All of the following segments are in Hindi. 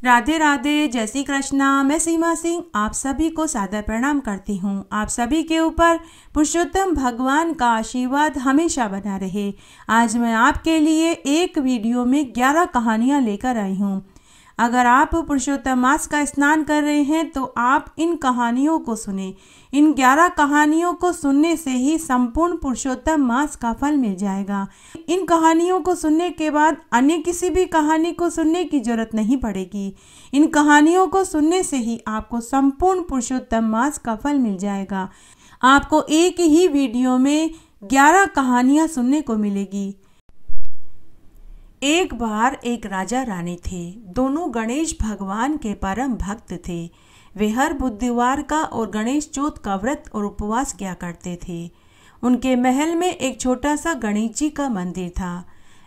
राधे राधे, जय श्री कृष्णा। मैं सीमा सिंह आप सभी को सादर प्रणाम करती हूँ। आप सभी के ऊपर पुरुषोत्तम भगवान का आशीर्वाद हमेशा बना रहे। आज मैं आपके लिए एक वीडियो में 11 कहानियाँ लेकर आई हूँ। अगर आप पुरुषोत्तम मास का स्नान कर रहे हैं तो आप इन कहानियों को सुने। इन 11 कहानियों को सुनने से ही संपूर्ण पुरुषोत्तम मास का फल मिल जाएगा। इन कहानियों को सुनने के बाद अन्य किसी भी कहानी को सुनने की जरूरत नहीं पड़ेगी। इन कहानियों को सुनने से ही आपको संपूर्ण पुरुषोत्तम मास का फल मिल जाएगा। आपको एक ही वीडियो में 11 कहानियाँ सुनने को मिलेगी। एक बार एक राजा रानी थे। दोनों गणेश भगवान के परम भक्त थे। वे हर बुधवार का और गणेश चौथ का व्रत और उपवास किया करते थे। उनके महल में एक छोटा सा गणेश जी का मंदिर था।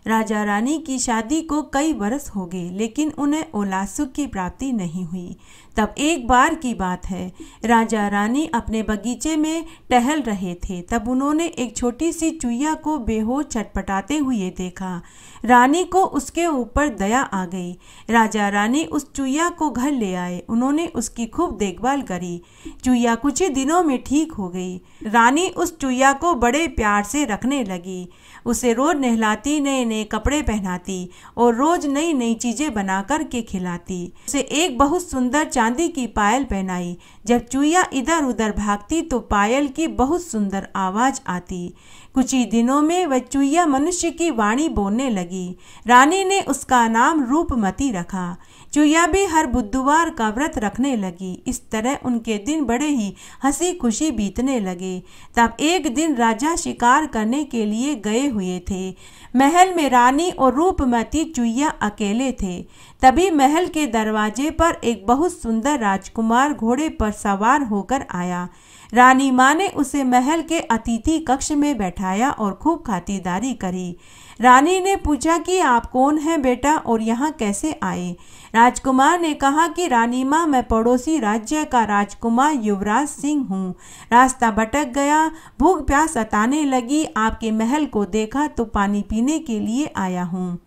राजा रानी की शादी को कई वर्ष हो गए, लेकिन उन्हें औलाद सुख की प्राप्ति नहीं हुई। तब एक बार की बात है, राजा रानी अपने बगीचे में टहल रहे थे। तब उन्होंने एक छोटी सी चुईया को बेहोश छटपटाते हुए देखा। रानी को उसके ऊपर दया आ गई। राजा रानी उस चुईया को घर ले आए। उन्होंने उसकी खूब देखभाल करी। चुईया कुछ ही दिनों में ठीक हो गई। रानी उस चुईया को बड़े प्यार से रखने लगी। उसे रोज नहलाती, नए नए कपड़े पहनाती और रोज नई नई चीजें बना कर के खिलाती। उसे एक बहुत सुंदर चांदी की पायल पहनाई। जब चुईया इधर उधर भागती तो पायल की बहुत सुंदर आवाज आती। कुछ ही दिनों में वह चुईया मनुष्य की वाणी बोलने लगी। रानी ने उसका नाम रूपमती रखा। चुईया भी हर बुधवार का व्रत रखने लगी। इस तरह उनके दिन बड़े ही हंसी खुशी बीतने लगे। तब एक दिन राजा शिकार करने के लिए गए हुए थे। महल में रानी और रूपमती चुईया अकेले थे। तभी महल के दरवाजे पर एक बहुत सुंदर राजकुमार घोड़े पर सवार होकर आया। रानी माँ ने उसे महल के अतिथि कक्ष में बैठाया और खूब खातिरदारी करी। रानी ने पूछा कि आप कौन हैं बेटा और यहाँ कैसे आए। राजकुमार ने कहा कि रानी माँ, मैं पड़ोसी राज्य का राजकुमार युवराज सिंह हूँ। रास्ता भटक गया, भूख प्यास सताने लगी, आपके महल को देखा तो पानी पीने के लिए आया हूँ।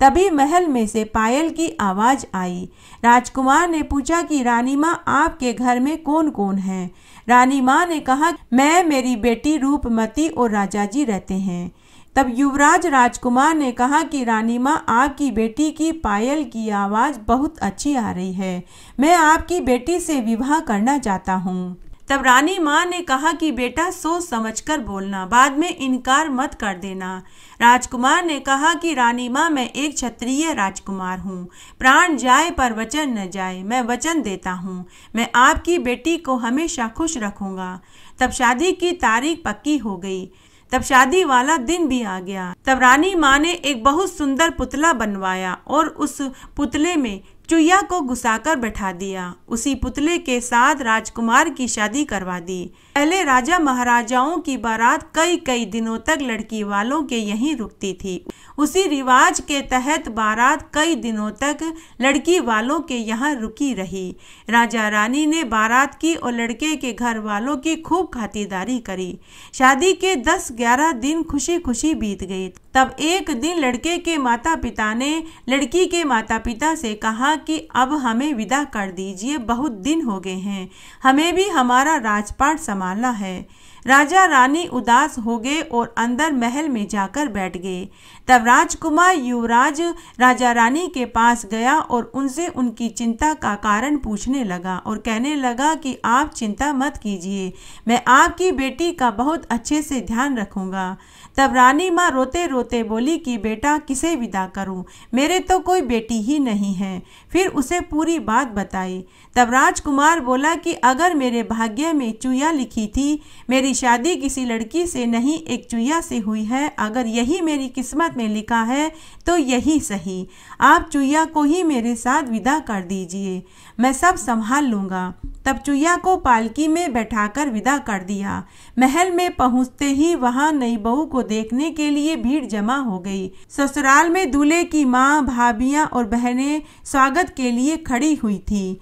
तभी महल में से पायल की आवाज आई। राजकुमार ने पूछा कि रानी माँ, आपके घर में कौन कौन है। रानी माँ ने कहा, मैं, मेरी बेटी रूपमती और राजा जी रहते हैं। तब युवराज राजकुमार ने कहा कि रानी माँ, आपकी बेटी की पायल की आवाज़ बहुत अच्छी आ रही है। मैं आपकी बेटी से विवाह करना चाहता हूँ। तब रानी माँ ने कहा कि बेटा सोच समझकर बोलना, बाद में इनकार मत कर देना। राजकुमार ने कहा कि रानी माँ, मैं एक क्षत्रिय राजकुमार हूँ। प्राण जाए पर वचन न जाए। मैं वचन देता हूँ, मैं आपकी बेटी को हमेशा खुश रखूँगा। तब शादी की तारीख पक्की हो गई। तब शादी वाला दिन भी आ गया। तब रानी माँ ने एक बहुत सुंदर पुतला बनवाया और उस पुतले में चुईया को घुसाकर बैठा दिया। उसी पुतले के साथ राजकुमार की शादी करवा दी। पहले राजा महाराजाओं की बारात कई कई दिनों तक लड़की वालों के यहीं रुकती थी। उसी रिवाज के तहत बारात कई दिनों तक लड़की वालों के यहाँ रुकी रही। राजा रानी ने बारात की और लड़के के घर वालों की खूब खातिरदारी करी। शादी के 10-11 दिन खुशी खुशी बीत गए। तब एक दिन लड़के के माता पिता ने लड़की के माता पिता से कहा कि अब हमें विदा कर दीजिए, बहुत दिन हो गए हैं, हमें भी हमारा राजपाट संभालना है। राजा रानी उदास हो गए और अंदर महल में जाकर बैठ गए। तब राजकुमार युवराज राजा रानी के पास गया और उनसे उनकी चिंता का कारण पूछने लगा और कहने लगा कि आप चिंता मत कीजिए, मैं आपकी बेटी का बहुत अच्छे से ध्यान रखूंगा। तब रानी माँ रोते रोते बोली कि बेटा, किसे विदा करूं, मेरे तो कोई बेटी ही नहीं है। फिर उसे पूरी बात बताई। तब राजकुमार बोला कि अगर मेरे भाग्य में चुईया लिखी थी, मेरी शादी किसी लड़की से नहीं एक चुईया से हुई है। अगर यही मेरी किस्मत में लिखा है तो यही सही। आप चुईया को ही मेरे साथ विदा कर दीजिए, मैं सब संभाल लूँगा। तब चुईया को पालकी में बैठाकर विदा कर दिया। महल में पहुंचते ही वहां नई बहू को देखने के लिए भीड़ जमा हो गई। ससुराल में दूल्हे की माँ, भाभियां और बहनें स्वागत के लिए खड़ी हुई थी।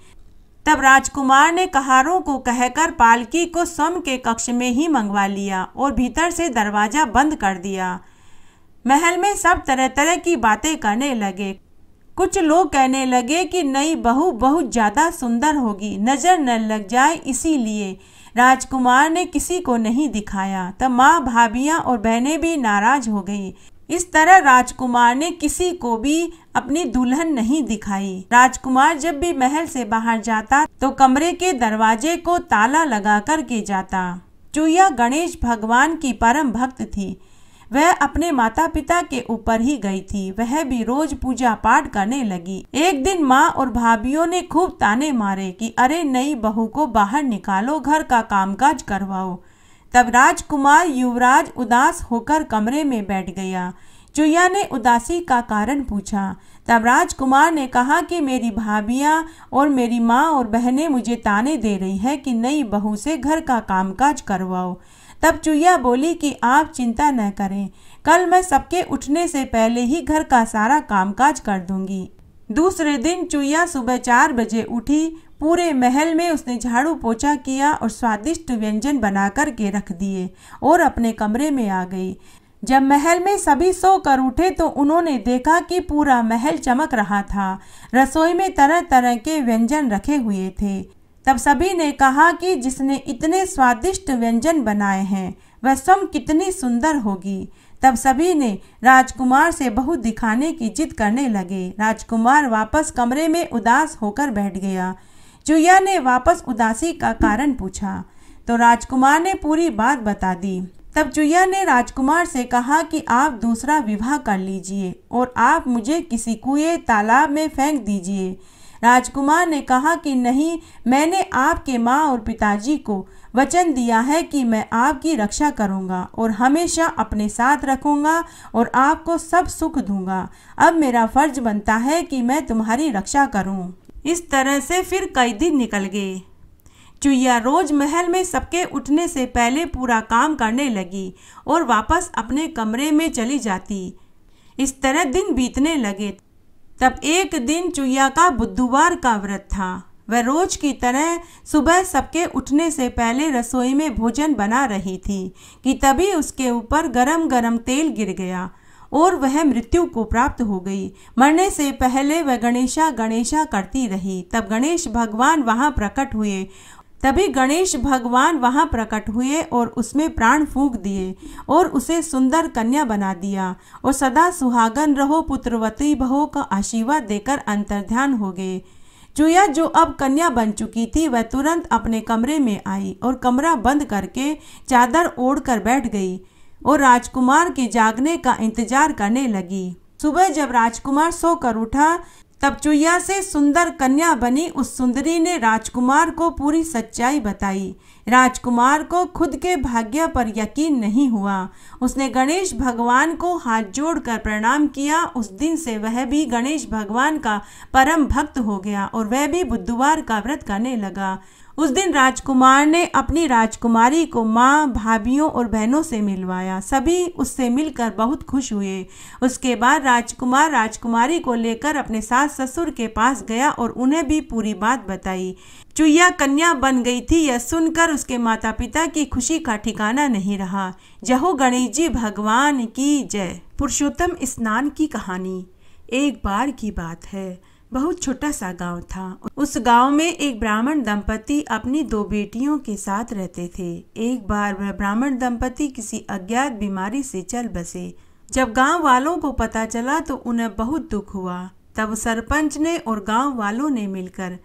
तब राजकुमार ने कहारों को कहकर पालकी को स्वयं के कक्ष में ही मंगवा लिया और भीतर से दरवाजा बंद कर दिया। महल में सब तरह तरह की बातें करने लगे। कुछ लोग कहने लगे कि नई बहू बहुत ज्यादा सुंदर होगी, नजर न लग जाए इसीलिए राजकुमार ने किसी को नहीं दिखाया। तब माँ, भाभियां और बहनें भी नाराज हो गई। इस तरह राजकुमार ने किसी को भी अपनी दुल्हन नहीं दिखाई। राजकुमार जब भी महल से बाहर जाता तो कमरे के दरवाजे को ताला लगा कर के जाता। चूहिया गणेश भगवान की परम भक्त थी। वह अपने माता पिता के ऊपर ही गई थी। वह भी रोज पूजा पाठ करने लगी। एक दिन माँ और भाभियों ने खूब ताने मारे कि अरे नई बहू को बाहर निकालो, घर का कामकाज करवाओ। तब राजकुमार युवराज उदास होकर कमरे में बैठ गया। चूहिया ने उदासी का कारण पूछा। तब राजकुमार ने कहा कि मेरी भाभियां और मेरी माँ और बहनें मुझे ताने दे रही है कि नई बहू से घर का कामकाज करवाओ। तब चूहिया बोली कि आप चिंता न करें, कल मैं सबके उठने से पहले ही घर का सारा कामकाज कर दूंगी। दूसरे दिन चूहिया सुबह 4 बजे उठी। पूरे महल में उसने झाड़ू पोछा किया और स्वादिष्ट व्यंजन बनाकर के रख दिए और अपने कमरे में आ गई। जब महल में सभी सो कर उठे तो उन्होंने देखा कि पूरा महल चमक रहा था। रसोई में तरह तरह के व्यंजन रखे हुए थे। तब सभी ने कहा कि जिसने इतने स्वादिष्ट व्यंजन बनाए हैं वह स्वयं कितनी सुंदर होगी। तब सभी ने राजकुमार से बहू दिखाने की जिद करने लगे। राजकुमार वापस कमरे में उदास होकर बैठ गया। चूहिया ने वापस उदासी का कारण पूछा तो राजकुमार ने पूरी बात बता दी। तब चूहिया ने राजकुमार से कहा कि आप दूसरा विवाह कर लीजिए और आप मुझे किसी कुएं तालाब में फेंक दीजिए। राजकुमार ने कहा कि नहीं, मैंने आपके माँ और पिताजी को वचन दिया है कि मैं आपकी रक्षा करूंगा और हमेशा अपने साथ रखूंगा और आपको सब सुख दूंगा। अब मेरा फर्ज बनता है कि मैं तुम्हारी रक्षा करूं। इस तरह से फिर कई दिन निकल गए। चूहिया रोज महल में सबके उठने से पहले पूरा काम करने लगी और वापस अपने कमरे में चली जाती। इस तरह दिन बीतने लगे। तब एक दिन चूहिया का बुधवार का व्रत था। वह रोज की तरह सुबह सबके उठने से पहले रसोई में भोजन बना रही थी कि तभी उसके ऊपर गरम गरम तेल गिर गया और वह मृत्यु को प्राप्त हो गई। मरने से पहले वह गणेशा गणेशा करती रही। तब गणेश भगवान वहां प्रकट हुए और उसमें प्राण फूंक दिए और उसे सुंदर कन्या बना दिया और सदा सुहागन रहो पुत्रवती बहो का आशीर्वाद देकर अंतर्ध्यान हो गए। चूहिया जो अब कन्या बन चुकी थी वह तुरंत अपने कमरे में आई और कमरा बंद करके चादर ओढ़कर बैठ गई और राजकुमार के जागने का इंतजार करने लगी। सुबह जब राजकुमार सोकर उठा तब चूहिया से सुंदर कन्या बनी उस सुंदरी ने राजकुमार को पूरी सच्चाई बताई। राजकुमार को खुद के भाग्य पर यकीन नहीं हुआ। उसने गणेश भगवान को हाथ जोड़कर प्रणाम किया। उस दिन से वह भी गणेश भगवान का परम भक्त हो गया और वह भी बुधवार का व्रत करने लगा। उस दिन राजकुमार ने अपनी राजकुमारी को माँ, भाभियों और बहनों से मिलवाया। सभी उससे मिलकर बहुत खुश हुए। उसके बाद राजकुमार राजकुमारी को लेकर अपने सास ससुर के पास गया और उन्हें भी पूरी बात बताई। चूहिया कन्या बन गई थी, यह सुनकर उसके माता पिता की खुशी का ठिकाना नहीं रहा। जय हो गणेश जी भगवान की जय। पुरुषोत्तम स्नान की कहानी। एक बार की बात है, बहुत छोटा सा गांव था। उस गांव में एक ब्राह्मण दंपति अपनी 2 बेटियों के साथ रहते थे। एक बार वह ब्राह्मण दंपति किसी अज्ञात बीमारी से चल बसे। जब गांव वालों को पता चला तो उन्हें बहुत दुख हुआ। तब सरपंच ने और गांव वालों ने मिलकर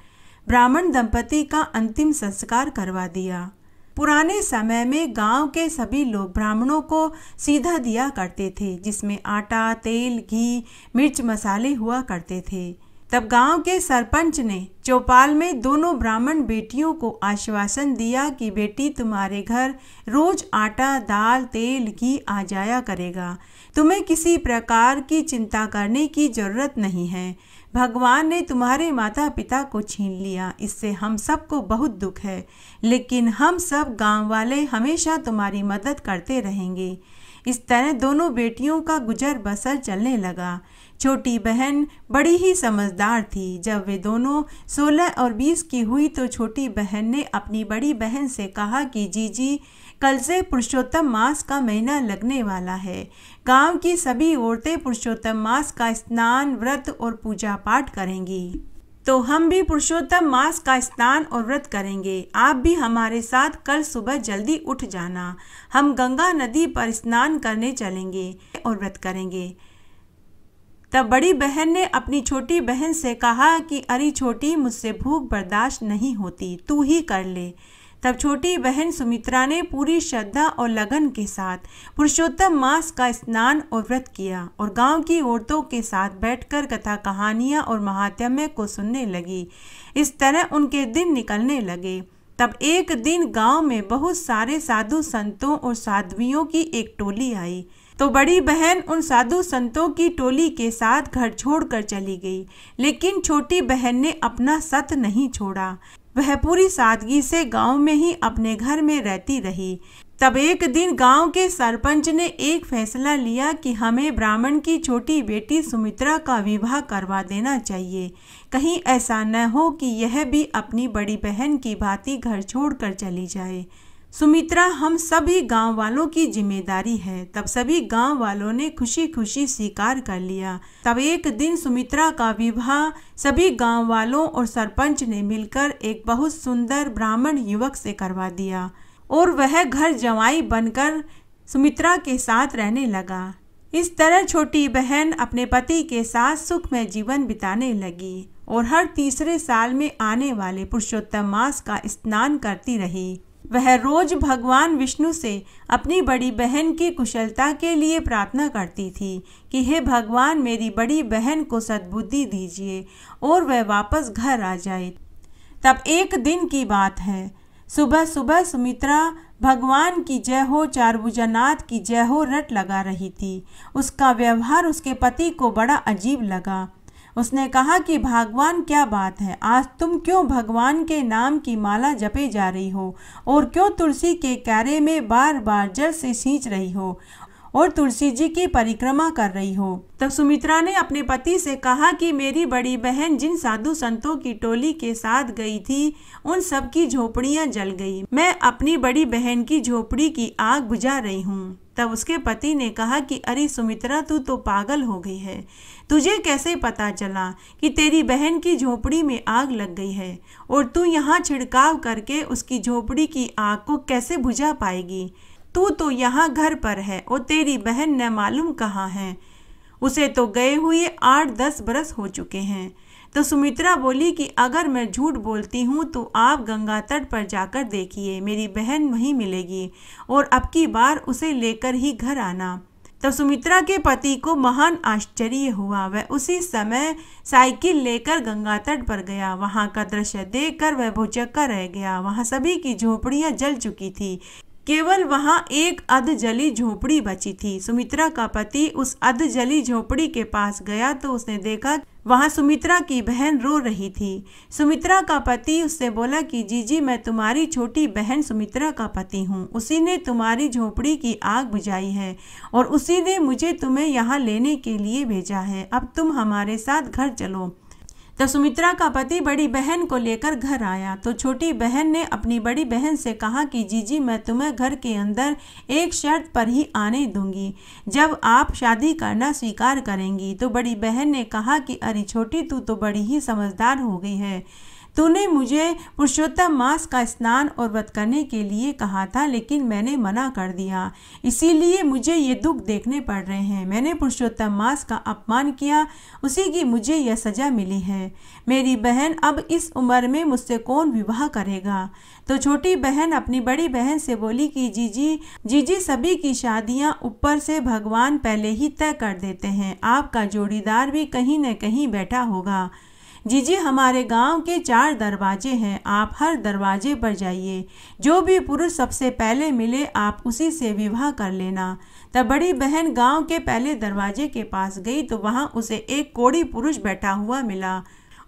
ब्राह्मण दंपति का अंतिम संस्कार करवा दिया। पुराने समय में गांव के सभी लोग ब्राह्मणों को सीधा दिया करते थे, जिसमें आटा, तेल, घी, मिर्च, मसाले हुआ करते थे। तब गांव के सरपंच ने चौपाल में दोनों ब्राह्मण बेटियों को आश्वासन दिया कि बेटी तुम्हारे घर रोज आटा, दाल, तेल, घी आ जाया करेगा। तुम्हें किसी प्रकार की चिंता करने की जरूरत नहीं है। भगवान ने तुम्हारे माता पिता को छीन लिया, इससे हम सबको बहुत दुख है, लेकिन हम सब गांव वाले हमेशा तुम्हारी मदद करते रहेंगे। इस तरह दोनों बेटियों का गुजर बसर चलने लगा। छोटी बहन बड़ी ही समझदार थी। जब वे दोनों 16 और 20 की हुई तो छोटी बहन ने अपनी बड़ी बहन से कहा कि जीजी, कल से पुरुषोत्तम मास का महीना लगने वाला है। गांव की सभी औरतें पुरुषोत्तम मास का स्नान, व्रत और पूजा पाठ करेंगी, तो हम भी पुरुषोत्तम मास का स्नान और व्रत करेंगे। आप भी हमारे साथ कल सुबह जल्दी उठ जाना। हम गंगा नदी पर स्नान करने चलेंगे और व्रत करेंगे। तब बड़ी बहन ने अपनी छोटी बहन से कहा कि अरे छोटी, मुझसे भूख बर्दाश्त नहीं होती, तू ही कर ले। तब छोटी बहन सुमित्रा ने पूरी श्रद्धा और लगन के साथ पुरुषोत्तम मास का स्नान और व्रत किया और गांव की औरतों के साथ बैठकर कथा कहानियां और महात्म्य को सुनने लगी। इस तरह उनके दिन निकलने लगे। तब एक दिन गांव में बहुत सारे साधु संतों और साध्वियों की एक टोली आई, तो बड़ी बहन उन साधु संतों की टोली के साथ घर छोड़कर चली गई। लेकिन छोटी बहन ने अपना सत नहीं छोड़ा। वह पूरी सादगी से गांव में ही अपने घर में रहती रही। तब एक दिन गांव के सरपंच ने एक फैसला लिया कि हमें ब्राह्मण की छोटी बेटी सुमित्रा का विवाह करवा देना चाहिए। कहीं ऐसा न हो कि यह भी अपनी बड़ी बहन की भांति घर छोड़कर चली जाए। सुमित्रा हम सभी गांव वालों की जिम्मेदारी है। तब सभी गांव वालों ने खुशी खुशी स्वीकार कर लिया। तब एक दिन सुमित्रा का विवाह सभी गांव वालों और सरपंच ने मिलकर एक बहुत सुंदर ब्राह्मण युवक से करवा दिया और वह घर जवाई बनकर सुमित्रा के साथ रहने लगा। इस तरह छोटी बहन अपने पति के साथ सुखमय जीवन बिताने लगी और हर तीसरे साल में आने वाले पुरुषोत्तम मास का स्नान करती रही। वह रोज भगवान विष्णु से अपनी बड़ी बहन की कुशलता के लिए प्रार्थना करती थी कि हे भगवान, मेरी बड़ी बहन को सद्बुद्धि दीजिए और वह वापस घर आ जाए। तब एक दिन की बात है, सुबह सुबह सुमित्रा भगवान की जय हो, चारभुजनाथ की जय हो रट लगा रही थी। उसका व्यवहार उसके पति को बड़ा अजीब लगा। उसने कहा कि भगवान, क्या बात है, आज तुम क्यों भगवान के नाम की माला जपे जा रही हो और क्यों तुलसी के क्यारे में बार बार जल से सींच रही हो और तुलसी जी की परिक्रमा कर रही हो। तब सुमित्रा ने अपने पति से कहा कि मेरी बड़ी बहन जिन साधु संतों की टोली के साथ गई थी, उन सब की झोपड़ियां जल गई। मैं अपनी बड़ी बहन की झोपड़ी की आग बुझा रही हूँ। तब उसके पति ने कहा कि अरे सुमित्रा, तू तो पागल हो गई है। तुझे कैसे पता चला कि तेरी बहन की झोपड़ी में आग लग गई है और तू यहाँ छिड़काव करके उसकी झोपड़ी की आग को कैसे बुझा पाएगी? तू तो यहाँ घर पर है और तेरी बहन न मालूम कहाँ है। उसे तो गए हुए 8-10 बरस हो चुके हैं। तो सुमित्रा बोली कि अगर मैं झूठ बोलती हूँ तो आप गंगा तट पर जाकर देखिए, मेरी बहन वहीं मिलेगी और अब की बार उसे लेकर ही घर आना। तो सुमित्रा के पति को महान आश्चर्य हुआ। वह उसी समय साइकिल लेकर गंगा तट पर गया। वहां का दृश्य देखकर वह भौचक्का रह गया। वहां सभी की झोपड़ियां जल चुकी थी, केवल वहां एक अध जली झोपड़ी बची थी। सुमित्रा का पति उस अध जली झोपड़ी के पास गया तो उसने देखा वहां सुमित्रा की बहन रो रही थी। सुमित्रा का पति उससे बोला कि जीजी, मैं तुम्हारी छोटी बहन सुमित्रा का पति हूँ। उसी ने तुम्हारी झोपड़ी की आग बुझाई है और उसी ने मुझे तुम्हें यहाँ लेने के लिए भेजा है। अब तुम हमारे साथ घर चलो। तो सुमित्रा का पति बड़ी बहन को लेकर घर आया तो छोटी बहन ने अपनी बड़ी बहन से कहा कि जीजी, मैं तुम्हें घर के अंदर एक शर्त पर ही आने दूंगी, जब आप शादी करना स्वीकार करेंगी। तो बड़ी बहन ने कहा कि अरे छोटी, तू तो बड़ी ही समझदार हो गई है। तूने मुझे पुरुषोत्तम मास का स्नान और व्रत करने के लिए कहा था, लेकिन मैंने मना कर दिया, इसीलिए मुझे ये दुख देखने पड़ रहे हैं। मैंने पुरुषोत्तम मास का अपमान किया, उसी की मुझे यह सजा मिली है। मेरी बहन, अब इस उम्र में मुझसे कौन विवाह करेगा? तो छोटी बहन अपनी बड़ी बहन से बोली कि जीजी, सभी की शादियां ऊपर से भगवान पहले ही तय कर देते हैं। आपका जोड़ीदार भी कहीं न कहीं बैठा होगा। जीजी, हमारे गांव के 4 दरवाजे हैं, आप हर दरवाजे पर जाइए। जो भी पुरुष सबसे पहले मिले आप उसी से विवाह कर लेना। तब बड़ी बहन गांव के पहले दरवाजे के पास गई तो वहां उसे एक कोढ़ी पुरुष बैठा हुआ मिला।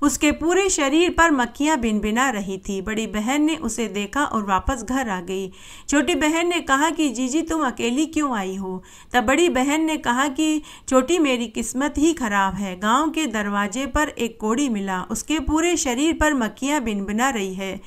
उसके पूरे शरीर पर मक्खियां भिनभिना रही थी। बड़ी बहन ने उसे देखा और वापस घर आ गई। छोटी बहन ने कहा कि जीजी तुम अकेली क्यों आई हो? तब बड़ी बहन ने कहा कि छोटी मेरी किस्मत ही खराब है। गांव के दरवाजे पर एक कोढ़ी मिला, उसके पूरे शरीर पर मक्खियां भिनभिना रही है।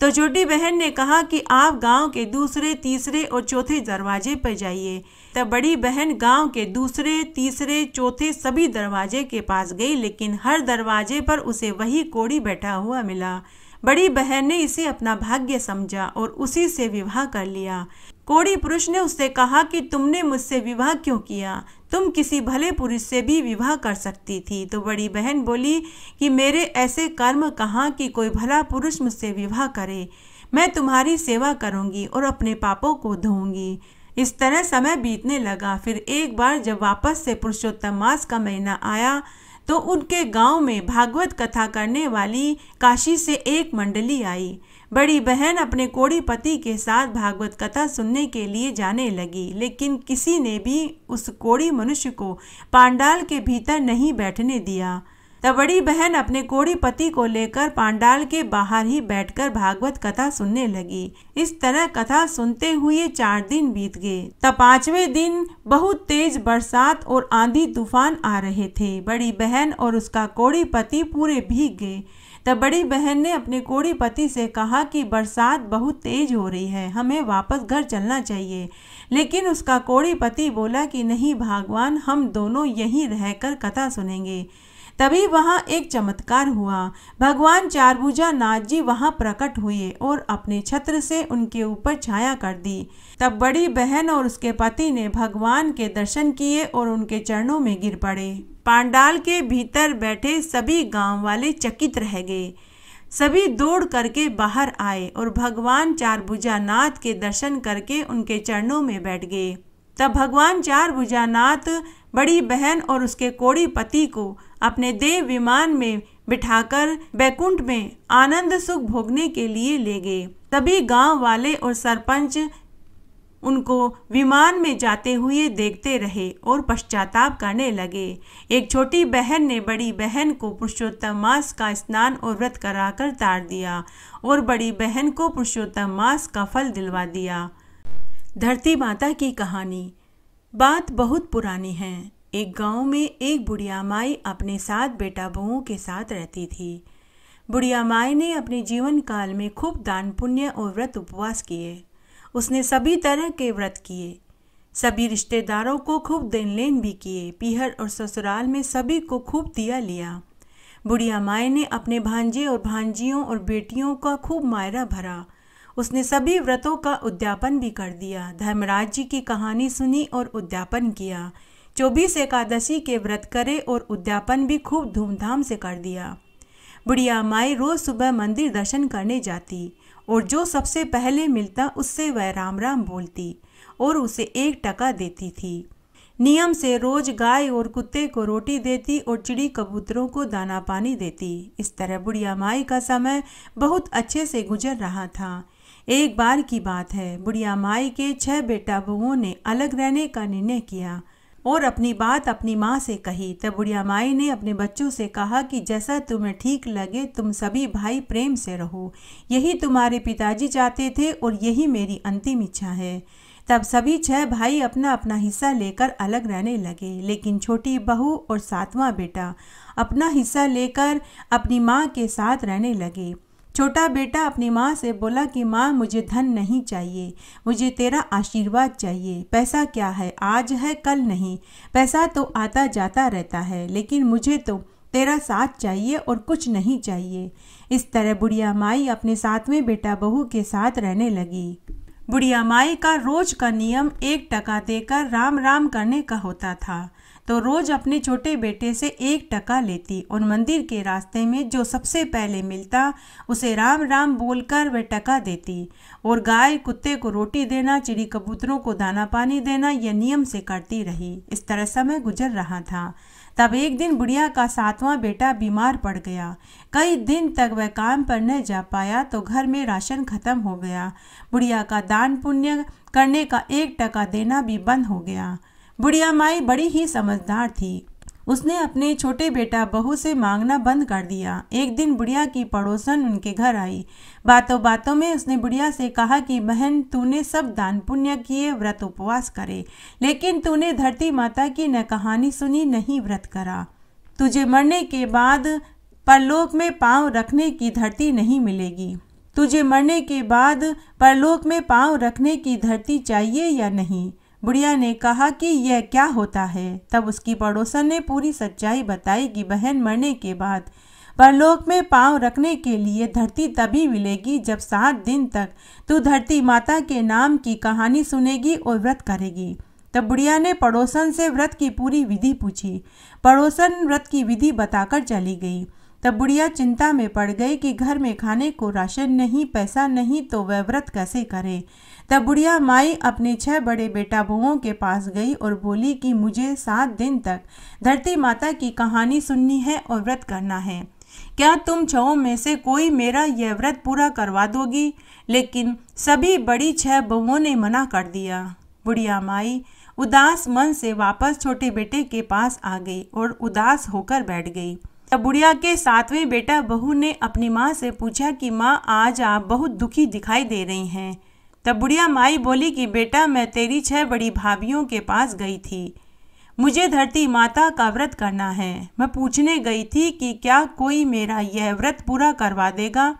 तो छोटी बहन ने कहा कि आप गांव के दूसरे, तीसरे और चौथे दरवाजे पर जाइए। तब बड़ी बहन गांव के दूसरे, तीसरे, चौथे सभी दरवाजे के पास गई, लेकिन हर दरवाजे पर उसे वही कोढ़ी बैठा हुआ मिला। बड़ी बहन ने इसे अपना भाग्य समझा और उसी से विवाह कर लिया। कोढ़ी पुरुष ने उससे कहा कि तुमने मुझसे विवाह क्यों किया? तुम किसी भले पुरुष से भी विवाह कर सकती थी। तो बड़ी बहन बोली कि मेरे ऐसे कर्म कहाँ कि कोई भला पुरुष मुझसे विवाह करे। मैं तुम्हारी सेवा करूंगी और अपने पापों को धोऊंगी। इस तरह समय बीतने लगा। फिर एक बार जब वापस से पुरुषोत्तम मास का महीना आया तो उनके गांव में भागवत कथा करने वाली काशी से एक मंडली आई। बड़ी बहन अपने कोढ़ी पति के साथ भागवत कथा सुनने के लिए जाने लगी, लेकिन किसी ने भी उस कोढ़ी मनुष्य को पांडाल के भीतर नहीं बैठने दिया। तब बड़ी बहन अपने कोढ़ी पति को लेकर पांडाल के बाहर ही बैठकर भागवत कथा सुनने लगी। इस तरह कथा सुनते हुए 4 दिन बीत गए। तब 5वें दिन बहुत तेज बरसात और आंधी तूफान आ रहे थे। बड़ी बहन और उसका कोढ़ी पति पूरे भीग गए। तब बड़ी बहन ने अपने कोढ़ी पति से कहा कि बरसात बहुत तेज हो रही है, हमें वापस घर चलना चाहिए। लेकिन उसका कोढ़ी पति बोला कि नहीं भगवान, हम दोनों यहीं रहकर कथा सुनेंगे। तभी वहां एक चमत्कार हुआ। भगवान चारभुजा नाथ जी वहां प्रकट हुए और अपने छत्र से उनके ऊपर छाया कर दी। तब बड़ी बहन और उसके पति ने भगवान के दर्शन किए और उनके चरणों में गिर पड़े। पांडाल के भीतर बैठे सभी गांव वाले चकित रह गए। सभी दौड़ करके बाहर आए और भगवान चारभुजा नाथ के दर्शन करके उनके चरणों में बैठ गए। तब भगवान चारभुजा नाथ बड़ी बहन और उसके कोढ़ी पति को अपने देव विमान में बिठाकर बैकुंठ में आनंद सुख भोगने के लिए ले गए। तभी गांव वाले और सरपंच उनको विमान में जाते हुए देखते रहे और पश्चाताप करने लगे। एक छोटी बहन ने बड़ी बहन को पुरुषोत्तम मास का स्नान और व्रत कराकर तार दिया और बड़ी बहन को पुरुषोत्तम मास का फल दिलवा दिया। धरती माता की कहानी। बात बहुत पुरानी है। एक गांव में एक बुढ़िया माई अपने 7 बेटा बहुओं के साथ रहती थी। बुढ़िया माई ने अपने जीवन काल में खूब दान पुण्य और व्रत उपवास किए। उसने सभी तरह के व्रत किए, सभी रिश्तेदारों को खूब देन लेन भी किए, पीहर और ससुराल में सभी को खूब दिया लिया। बुढ़िया माई ने अपने भांजे और भांजियों और बेटियों का खूब मायरा भरा। उसने सभी व्रतों का उद्यापन भी कर दिया। धर्मराज जी की कहानी सुनी और उद्यापन किया। 24 एकादशी के व्रत करे और उद्यापन भी खूब धूमधाम से कर दिया। बुढ़िया माई रोज सुबह मंदिर दर्शन करने जाती और जो सबसे पहले मिलता उससे वह राम राम बोलती और उसे 1 टका देती थी। नियम से रोज गाय और कुत्ते को रोटी देती और चिड़ी कबूतरों को दाना पानी देती। इस तरह बुढ़िया माई का समय बहुत अच्छे से गुजर रहा था। एक बार की बात है, बुढ़िया माई के 6 बेटा बहुओं ने अलग रहने का निर्णय किया और अपनी बात अपनी माँ से कही। तब बुढ़िया माई ने अपने बच्चों से कहा कि जैसा तुम्हें ठीक लगे तुम सभी भाई प्रेम से रहो, यही तुम्हारे पिताजी चाहते थे और यही मेरी अंतिम इच्छा है। तब सभी 6 भाई अपना अपना हिस्सा लेकर अलग रहने लगे, लेकिन छोटी बहू और 7वां बेटा अपना हिस्सा लेकर अपनी माँ के साथ रहने लगे। छोटा बेटा अपनी माँ से बोला कि माँ मुझे धन नहीं चाहिए, मुझे तेरा आशीर्वाद चाहिए। पैसा क्या है, आज है कल नहीं, पैसा तो आता जाता रहता है, लेकिन मुझे तो तेरा साथ चाहिए और कुछ नहीं चाहिए। इस तरह बुढ़िया माई अपने 7वें बेटा बहू के साथ रहने लगी। बुढ़िया माई का रोज का नियम 1 टका देकर राम राम करने का होता था, तो रोज अपने छोटे बेटे से 1 टका लेती और मंदिर के रास्ते में जो सबसे पहले मिलता उसे राम राम बोलकर वह टका देती और गाय कुत्ते को रोटी देना, चिड़ी कबूतरों को दाना पानी देना यह नियम से करती रही। इस तरह समय गुजर रहा था। तब एक दिन बुढ़िया का 7वां बेटा बीमार पड़ गया। कई दिन तक वह काम पर न जा पाया तो घर में राशन खत्म हो गया। बुढ़िया का दान पुण्य करने का 1 टका देना भी बंद हो गया। बुढ़िया माई बड़ी ही समझदार थी। उसने अपने छोटे बेटा बहू से मांगना बंद कर दिया। एक दिन बुढ़िया की पड़ोसन उनके घर आई। बातों बातों में उसने बुढ़िया से कहा कि बहन, तूने सब दान पुण्य किए, व्रत उपवास करे, लेकिन तूने धरती माता की न कहानी सुनी, नहीं व्रत करा। तुझे मरने के बाद परलोक में पांव रखने की धरती नहीं मिलेगी। तुझे मरने के बाद परलोक में पांव रखने की धरती चाहिए या नहीं? बुढ़िया ने कहा कि यह क्या होता है। तब उसकी पड़ोसन ने पूरी सच्चाई बताई कि बहन, मरने के बाद परलोक में पांव रखने के लिए धरती तभी मिलेगी जब 7 दिन तक तू धरती माता के नाम की कहानी सुनेगी और व्रत करेगी। तब बुढ़िया ने पड़ोसन से व्रत की पूरी विधि पूछी। पड़ोसन व्रत की विधि बताकर चली गई। तब बुढ़िया चिंता में पड़ गई कि घर में खाने को राशन नहीं, पैसा नहीं, तो वह व्रत कैसे करे। तब बुढ़िया माई अपने 6 बड़े बेटा बहुओं के पास गई और बोली कि मुझे 7 दिन तक धरती माता की कहानी सुननी है और व्रत करना है। क्या तुम 6 में से कोई मेरा यह व्रत पूरा करवा दोगी? लेकिन सभी बड़ी 6 बहुओं ने मना कर दिया। बुढ़िया माई उदास मन से वापस छोटे बेटे के पास आ गई और उदास होकर बैठ गई। तब बुढ़िया के 7वें बेटा बहू ने अपनी माँ से पूछा कि माँ, आज आप बहुत दुखी दिखाई दे रही हैं। तब बुढ़िया माई बोली कि बेटा, मैं तेरी 6 बड़ी भाभियों के पास गई थी। मुझे धरती माता का व्रत करना है। मैं पूछने गई थी कि क्या कोई मेरा यह व्रत पूरा करवा देगा,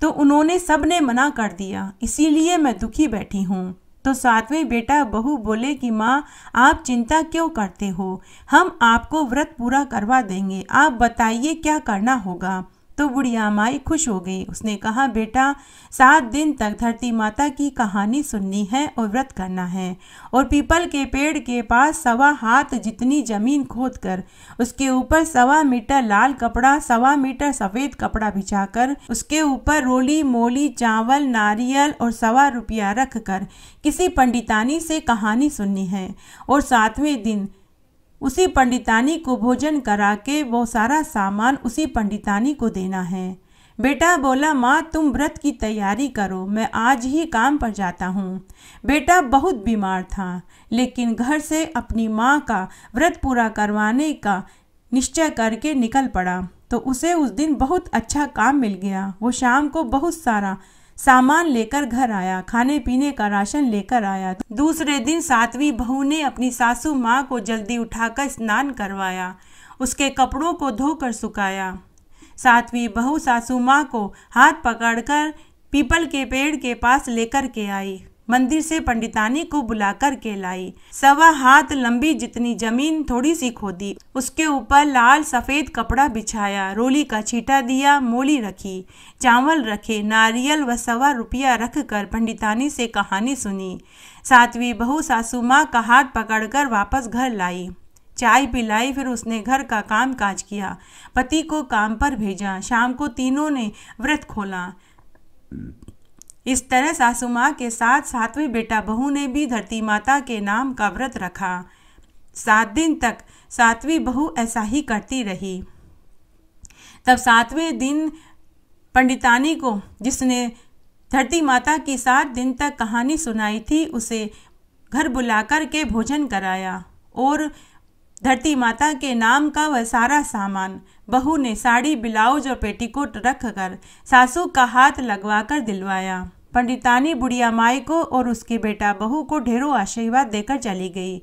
तो उन्होंने सबने मना कर दिया, इसीलिए मैं दुखी बैठी हूँ। तो 7वें बेटा बहू बोले कि माँ, आप चिंता क्यों करते हो, हम आपको व्रत पूरा करवा देंगे, आप बताइए क्या करना होगा। तो बुढ़िया माई खुश हो गई। उसने कहा, बेटा, 7 दिन तक धरती माता की कहानी सुननी है और व्रत करना है, और पीपल के पेड़ के पास 1.25 हाथ जितनी जमीन खोदकर उसके ऊपर 1.25 मीटर लाल कपड़ा, 1.25 मीटर सफ़ेद कपड़ा बिछाकर उसके ऊपर रोली मोली चावल नारियल और 1.25 रुपया रख कर किसी पंडितानी से कहानी सुननी है, और 7वें दिन उसी पंडितानी को भोजन करा के वो सारा सामान उसी पंडितानी को देना है। बेटा बोला, माँ, तुम व्रत की तैयारी करो, मैं आज ही काम पर जाता हूँ। बेटा बहुत बीमार था, लेकिन घर से अपनी माँ का व्रत पूरा करवाने का निश्चय करके निकल पड़ा, तो उसे उस दिन बहुत अच्छा काम मिल गया। वो शाम को बहुत सारा सामान लेकर घर आया, खाने पीने का राशन लेकर आया। दूसरे दिन 7वीं बहू ने अपनी सासू माँ को जल्दी उठाकर स्नान करवाया, उसके कपड़ों को धोकर सुखाया। 7वीं बहू सासू माँ को हाथ पकड़कर पीपल के पेड़ के पास लेकर के आई। मंदिर से पंडितानी को बुलाकर के लाई। 1.25 हाथ लंबी जितनी जमीन थोड़ी सी खोदी, उसके ऊपर लाल सफ़ेद कपड़ा बिछाया, रोली का छींटा दिया, मोली रखी, चावल रखे, नारियल व 1.25 रुपया रख कर पंडितानी से कहानी सुनी। 7वीं बहू सासू माँ का हाथ पकड़कर वापस घर लाई, चाय पिलाई, फिर उसने घर का काम काज किया, पति को काम पर भेजा। शाम को तीनों ने व्रत खोला। इस तरह सासू माँ के साथ 7वें बेटा बहू ने भी धरती माता के नाम का व्रत रखा। 7 दिन तक 7वीं बहू ऐसा ही करती रही। तब 7वें दिन पंडितानी को, जिसने धरती माता की 7 दिन तक कहानी सुनाई थी, उसे घर बुलाकर के भोजन कराया और धरती माता के नाम का वह सारा सामान बहू ने साड़ी ब्लाउज और पेटीकोट रख कर सासू का हाथ लगवाकर दिलवाया। पंडितानी बुढ़िया माई को और उसके बेटा बहू को ढेरों आशीर्वाद देकर चली गई।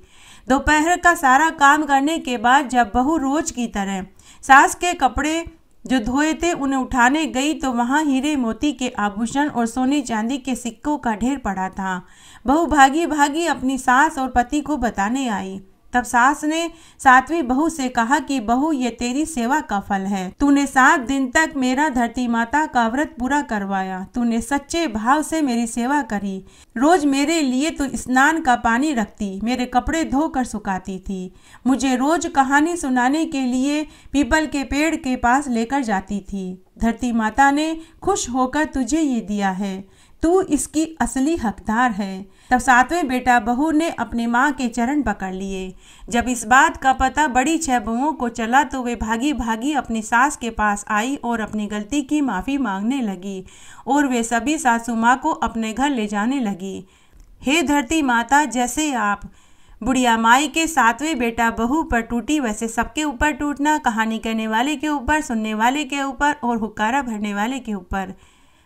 दोपहर का सारा काम करने के बाद जब बहू रोज की तरह सास के कपड़े जो धोए थे उन्हें उठाने गई, तो वहाँ हीरे मोती के आभूषण और सोने चांदी के सिक्कों का ढेर पड़ा था। बहू भागी भागी अपनी सास और पति को बताने आई। तब सास ने 7वीं बहू से कहा कि बहू, ये तेरी सेवा का फल है। तूने 7 दिन तक मेरा धरती माता का व्रत पूरा करवाया, तूने सच्चे भाव से मेरी सेवा करी। रोज मेरे लिए तू स्नान का पानी रखती, मेरे कपड़े धोकर सुखाती थी, मुझे रोज कहानी सुनाने के लिए पीपल के पेड़ के पास लेकर जाती थी। धरती माता ने खुश होकर तुझे ये दिया है, तू इसकी असली हकदार है। तब 7वें बेटा बहू ने अपनी माँ के चरण पकड़ लिए। जब इस बात का पता बड़ी 6 बहुओं को चला, तो वे भागी भागी अपनी सास के पास आई और अपनी गलती की माफ़ी मांगने लगी, और वे सभी सासू माँ को अपने घर ले जाने लगी। हे धरती माता, जैसे आप बुढ़िया माई के 7वें बेटा बहू पर टूटी वैसे सबके ऊपर टूटना, कहानी कहने वाले के ऊपर, सुनने वाले के ऊपर और हुक्कारा भरने वाले के ऊपर।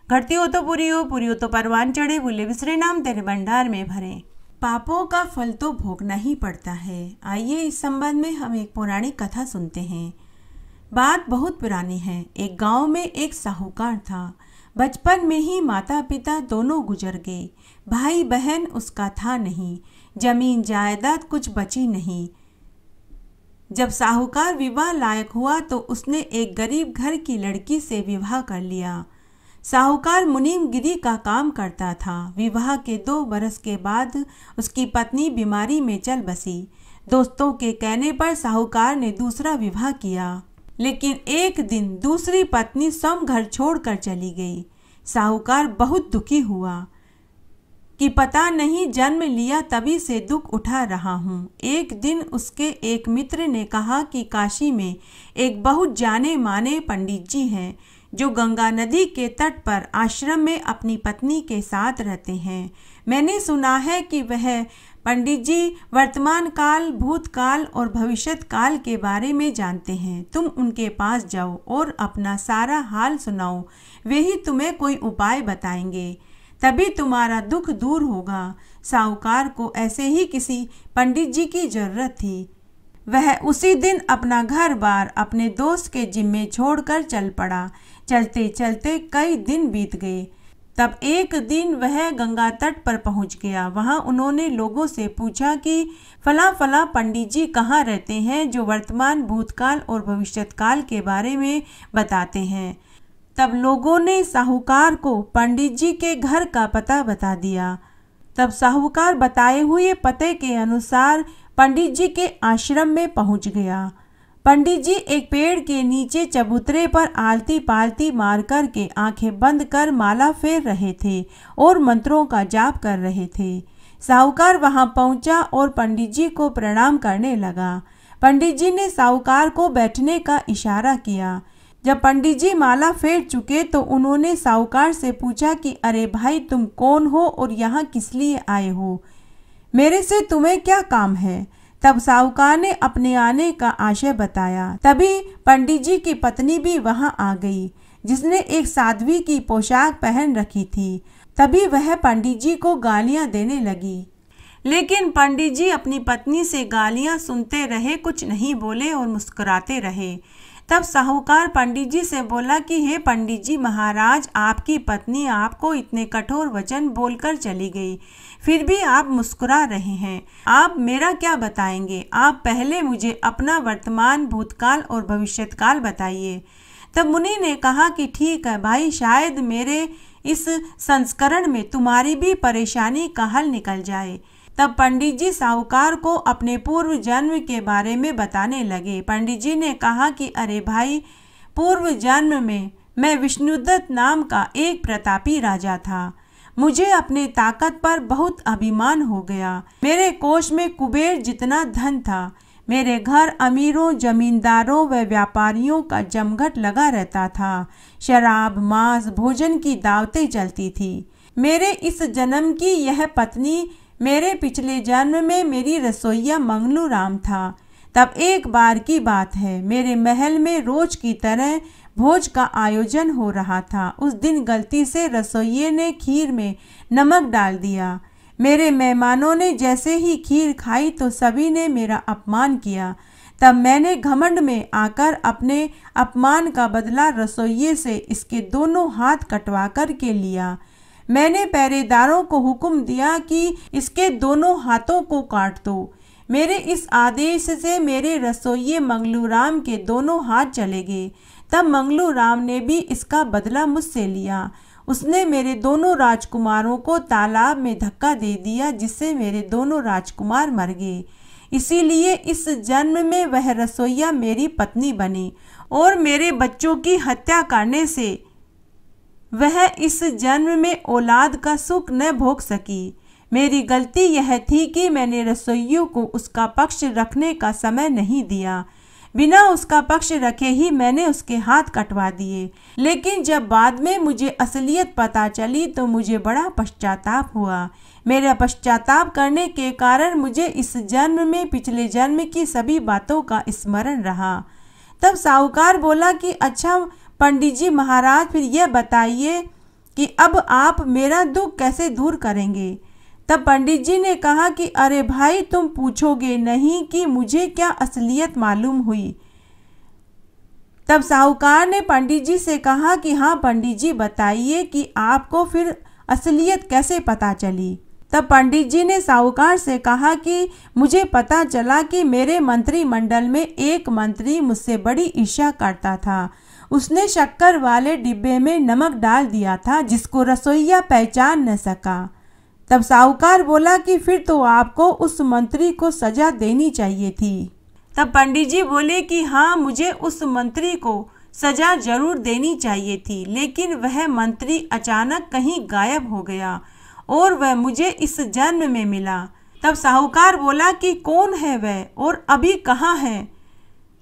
घटती हो तो पूरी हो तो परवान चढ़े, भूले बिसरे नाम तेरे भंडार में भरे। पापों का फल तो भोगना ही पड़ता है। आइए इस संबंध में हम एक पौराणिक कथा सुनते हैं। बात बहुत पुरानी है। एक गांव में एक साहूकार था। बचपन में ही माता पिता दोनों गुजर गए। भाई बहन उसका था नहीं। जमीन जायदाद कुछ बची नहीं। जब साहूकार विवाह लायक हुआ तो उसने एक गरीब घर की लड़की से विवाह कर लिया। साहूकार मुनीमगिरी का काम करता था। विवाह के 2 बरस के बाद उसकी पत्नी बीमारी में चल बसी। दोस्तों के कहने पर साहूकार ने दूसरा विवाह किया, लेकिन एक दिन दूसरी पत्नी स्वयं घर छोड़कर चली गई। साहूकार बहुत दुखी हुआ कि पता नहीं जन्म लिया तभी से दुख उठा रहा हूँ। एक दिन उसके एक मित्र ने कहा कि काशी में एक बहुत जाने माने पंडित जी हैं जो गंगा नदी के तट पर आश्रम में अपनी पत्नी के साथ रहते हैं। मैंने सुना है कि वह पंडित जी वर्तमान काल, भूतकाल और भविष्यत काल के बारे में जानते हैं। तुम उनके पास जाओ और अपना सारा हाल सुनाओ, वे ही तुम्हें कोई उपाय बताएंगे, तभी तुम्हारा दुख दूर होगा। साहूकार को ऐसे ही किसी पंडित जी की जरूरत थी। वह उसी दिन अपना घर बार अपने दोस्त के जिम्मे छोड़कर चल पड़ा। चलते चलते कई दिन बीत गए। तब एक दिन वह गंगा तट पर पहुंच गया। वहां उन्होंने लोगों से पूछा कि फला फला पंडित जी कहाँ रहते हैं जो वर्तमान, भूतकाल और भविष्यत काल के बारे में बताते हैं। तब लोगों ने साहूकार को पंडित जी के घर का पता बता दिया। तब साहूकार बताए हुए पते के अनुसार पंडित जी के आश्रम में पहुंच गया। पंडित जी एक पेड़ के नीचे चबूतरे पर आलती पालती मार कर के आंखें बंद कर माला फेर रहे थे और मंत्रों का जाप कर रहे थे। साहूकार वहां पहुंचा और पंडित जी को प्रणाम करने लगा। पंडित जी ने साहूकार को बैठने का इशारा किया। जब पंडित जी माला फेर चुके तो उन्होंने साहूकार से पूछा कि अरे भाई, तुम कौन हो और यहाँ किस लिए आए हो? मेरे से तुम्हें क्या काम है? तब साहूकार ने अपने आने का आशय बताया। तभी पंडित जी की पत्नी भी वहां आ गई, जिसने एक साध्वी की पोशाक पहन रखी थी। तभी वह पंडित जी को गालियां देने लगी, लेकिन पंडित जी अपनी पत्नी से गालियां सुनते रहे, कुछ नहीं बोले और मुस्कुराते रहे। तब साहूकार पंडित जी से बोला कि हे पंडित जी महाराज, आपकी पत्नी आपको इतने कठोर वचन बोलकर चली गई, फिर भी आप मुस्कुरा रहे हैं। आप मेरा क्या बताएंगे? आप पहले मुझे अपना वर्तमान, भूतकाल और भविष्यत काल बताइए। तब मुनि ने कहा कि ठीक है भाई, शायद मेरे इस संस्करण में तुम्हारी भी परेशानी का हल निकल जाए। तब पंडित जी साहूकार को अपने पूर्व जन्म के बारे में बताने लगे। पंडित जी ने कहा कि अरे भाई, पूर्व जन्म में मैं विष्णुदत्त नाम का एक प्रतापी राजा था। मुझे अपने ताकत पर बहुत अभिमान हो गया। मेरे कोष में कुबेर जितना धन था। मेरे घर अमीरों, जमींदारों व व्यापारियों का जमघट लगा रहता था। शराब, मांस, भोजन की दावतें चलती थी। मेरे इस जन्म की यह पत्नी मेरे पिछले जन्म में मेरी रसोइया मंगलू राम था। तब एक बार की बात है, मेरे महल में रोज की तरह भोज का आयोजन हो रहा था। उस दिन गलती से रसोइये ने खीर में नमक डाल दिया। मेरे मेहमानों ने जैसे ही खीर खाई तो सभी ने मेरा अपमान किया। तब मैंने घमंड में आकर अपने अपमान का बदला रसोइये से इसके दोनों हाथ कटवा कर के लिया। मैंने पहरेदारों को हुक्म दिया कि इसके दोनों हाथों को काट दो। मेरे इस आदेश से मेरे रसोइये मंगलू राम के दोनों हाथ चले गए। तब मंगलू राम ने भी इसका बदला मुझसे लिया। उसने मेरे दोनों राजकुमारों को तालाब में धक्का दे दिया, जिससे मेरे दोनों राजकुमार मर गए। इसीलिए इस जन्म में वह रसोइया मेरी पत्नी बनी और मेरे बच्चों की हत्या करने से वह इस जन्म में औलाद का सुख न भोग सकी। मेरी गलती यह थी कि मैंने रसोइयों को उसका पक्ष रखने का समय नहीं दिया। बिना उसका पक्ष रखे ही मैंने उसके हाथ कटवा दिए। लेकिन जब बाद में मुझे असलियत पता चली तो मुझे बड़ा पश्चाताप हुआ। मेरा पश्चाताप करने के कारण मुझे इस जन्म में पिछले जन्म की सभी बातों का स्मरण रहा। तब साहूकार बोला कि अच्छा पंडित जी महाराज, फिर यह बताइए कि अब आप मेरा दुख कैसे दूर करेंगे। तब पंडित जी ने कहा कि अरे भाई, तुम पूछोगे नहीं कि मुझे क्या असलियत मालूम हुई। तब साहूकार ने पंडित जी से कहा कि हाँ पंडित जी, बताइए कि आपको फिर असलियत कैसे पता चली। तब पंडित जी ने साहूकार से कहा कि मुझे पता चला कि मेरे मंत्रिमंडल में एक मंत्री मुझसे बड़ी ईर्ष्या करता था। उसने शक्कर वाले डिब्बे में नमक डाल दिया था जिसको रसोइया पहचान न सका। तब साहूकार बोला कि फिर तो आपको उस मंत्री को सजा देनी चाहिए थी। तब पंडित जी बोले कि हाँ, मुझे उस मंत्री को सजा जरूर देनी चाहिए थी, लेकिन वह मंत्री अचानक कहीं गायब हो गया और वह मुझे इस जन्म में मिला। तब साहूकार बोला कि कौन है वह और अभी कहाँ है।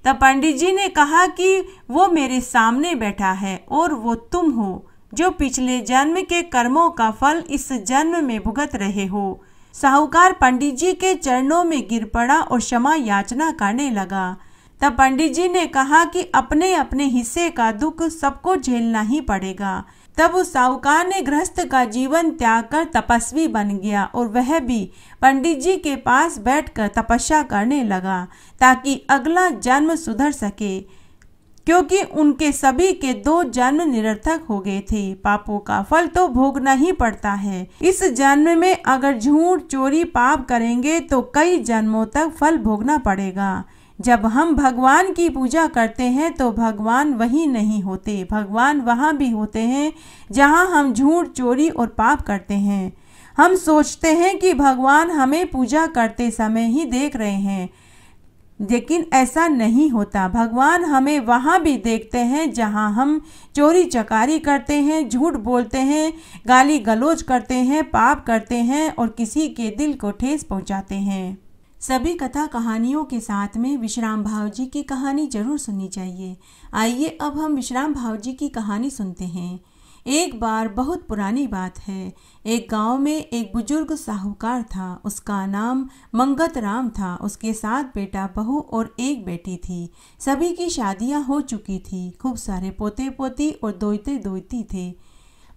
तब पंडित जी ने कहा कि वो मेरे सामने बैठा है और वो तुम हो, जो पिछले जन्म के कर्मों का फल इस जन्म में भुगत रहे हो। साहूकार पंडित जी के चरणों में गिर पड़ा और क्षमा याचना करने लगा। तब पंडित जी ने कहा कि अपने अपने हिस्से का दुख सबको झेलना ही पड़ेगा। तब उस साहूकार ने गृहस्थ का जीवन त्याग कर तपस्वी बन गया और वह भी पंडित जी के पास बैठकर तपस्या करने लगा ताकि अगला जन्म सुधर सके, क्योंकि उनके सभी के 2 जन्म निरर्थक हो गए थे। पापों का फल तो भोगना ही पड़ता है। इस जन्म में अगर झूठ चोरी पाप करेंगे तो कई जन्मों तक फल भोगना पड़ेगा। जब हम भगवान की पूजा करते हैं तो भगवान वही नहीं होते, भगवान वहाँ भी होते हैं जहाँ हम झूठ चोरी और पाप करते हैं। हम सोचते हैं कि भगवान हमें पूजा करते समय ही देख रहे हैं, लेकिन ऐसा नहीं होता। भगवान हमें वहाँ भी देखते हैं जहाँ हम चोरी चकारी करते हैं, झूठ बोलते हैं, गाली गलौज करते हैं, पाप करते हैं और किसी के दिल को ठेस पहुँचाते हैं। सभी कथा कहानियों के साथ में विश्राम भाव जी की कहानी जरूर सुननी चाहिए। आइए अब हम विश्राम भाव जी की कहानी सुनते हैं। एक बार, बहुत पुरानी बात है, एक गांव में एक बुजुर्ग साहूकार था। उसका नाम मंगत राम था। उसके 7 बेटा बहू और 1 बेटी थी। सभी की शादियां हो चुकी थी। खूब सारे पोते पोती और दोयते दोयती थे।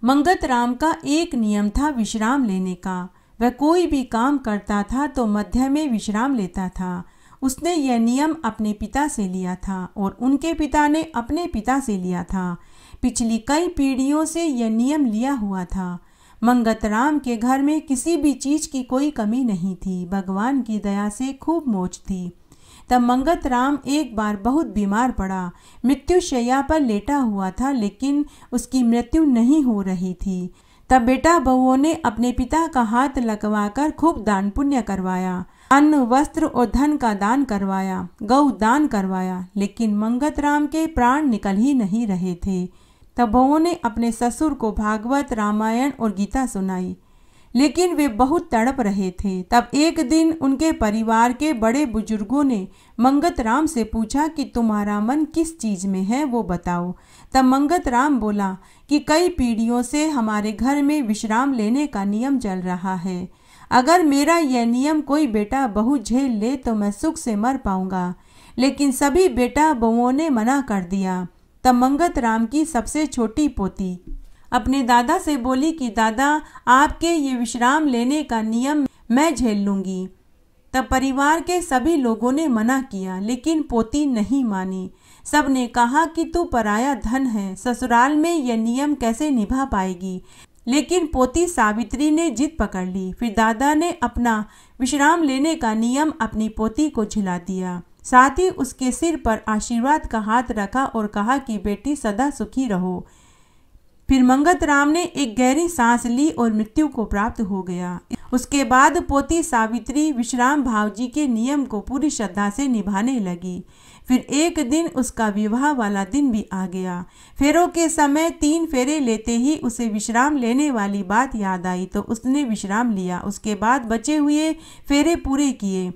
मंगत राम का एक नियम था विश्राम लेने का। वह कोई भी काम करता था तो मध्य में विश्राम लेता था। उसने यह नियम अपने पिता से लिया था और उनके पिता ने अपने पिता से लिया था। पिछली कई पीढ़ियों से यह नियम लिया हुआ था। मंगत राम के घर में किसी भी चीज की कोई कमी नहीं थी। भगवान की दया से खूब मौज थी। तब मंगत राम एक बार बहुत बीमार पड़ा। मृत्युशैया पर लेटा हुआ था, लेकिन उसकी मृत्यु नहीं हो रही थी। तब बेटा बहुओं ने अपने पिता का हाथ लगवाकर खूब दान पुण्य करवाया। अन्न, वस्त्र और धन का दान करवाया, गौ दान करवाया, लेकिन मंगत राम के प्राण निकल ही नहीं रहे थे। तब बहुओं ने अपने ससुर को भागवत, रामायण और गीता सुनाई, लेकिन वे बहुत तड़प रहे थे। तब एक दिन उनके परिवार के बड़े बुजुर्गों ने मंगत राम से पूछा कि तुम्हारा मन किस चीज में है, वो बताओ। तब मंगत राम बोला कि कई पीढ़ियों से हमारे घर में विश्राम लेने का नियम चल रहा है। अगर मेरा यह नियम कोई बेटा बहू झेल ले तो मैं सुख से मर पाऊंगा, लेकिन सभी बेटा बहुओं ने मना कर दिया। तब मंगत राम की सबसे छोटी पोती अपने दादा से बोली कि दादा, आपके ये विश्राम लेने का नियम मैं झेल लूंगी। तब परिवार के सभी लोगों ने मना किया, लेकिन पोती नहीं मानी। सब ने कहा कि तू पराया धन है, ससुराल में यह नियम कैसे निभा पाएगी। लेकिन पोती सावित्री ने जिद पकड़ ली। फिर दादा ने अपना विश्राम लेने का नियम अपनी पोती को झिला दिया। साथ ही उसके सिर पर आशीर्वाद का हाथ रखा और कहा कि बेटी सदा सुखी रहो। फिर मंगत राम ने एक गहरी सांस ली और मृत्यु को प्राप्त हो गया। उसके बाद पोती सावित्री विश्राम भाव जी के नियम को पूरी श्रद्धा से निभाने लगी। फिर एक दिन उसका विवाह वाला दिन भी आ गया। फेरों के समय 3 फेरे लेते ही उसे विश्राम लेने वाली बात याद आई तो उसने विश्राम लिया। उसके बाद बचे हुए फेरे पूरे किए।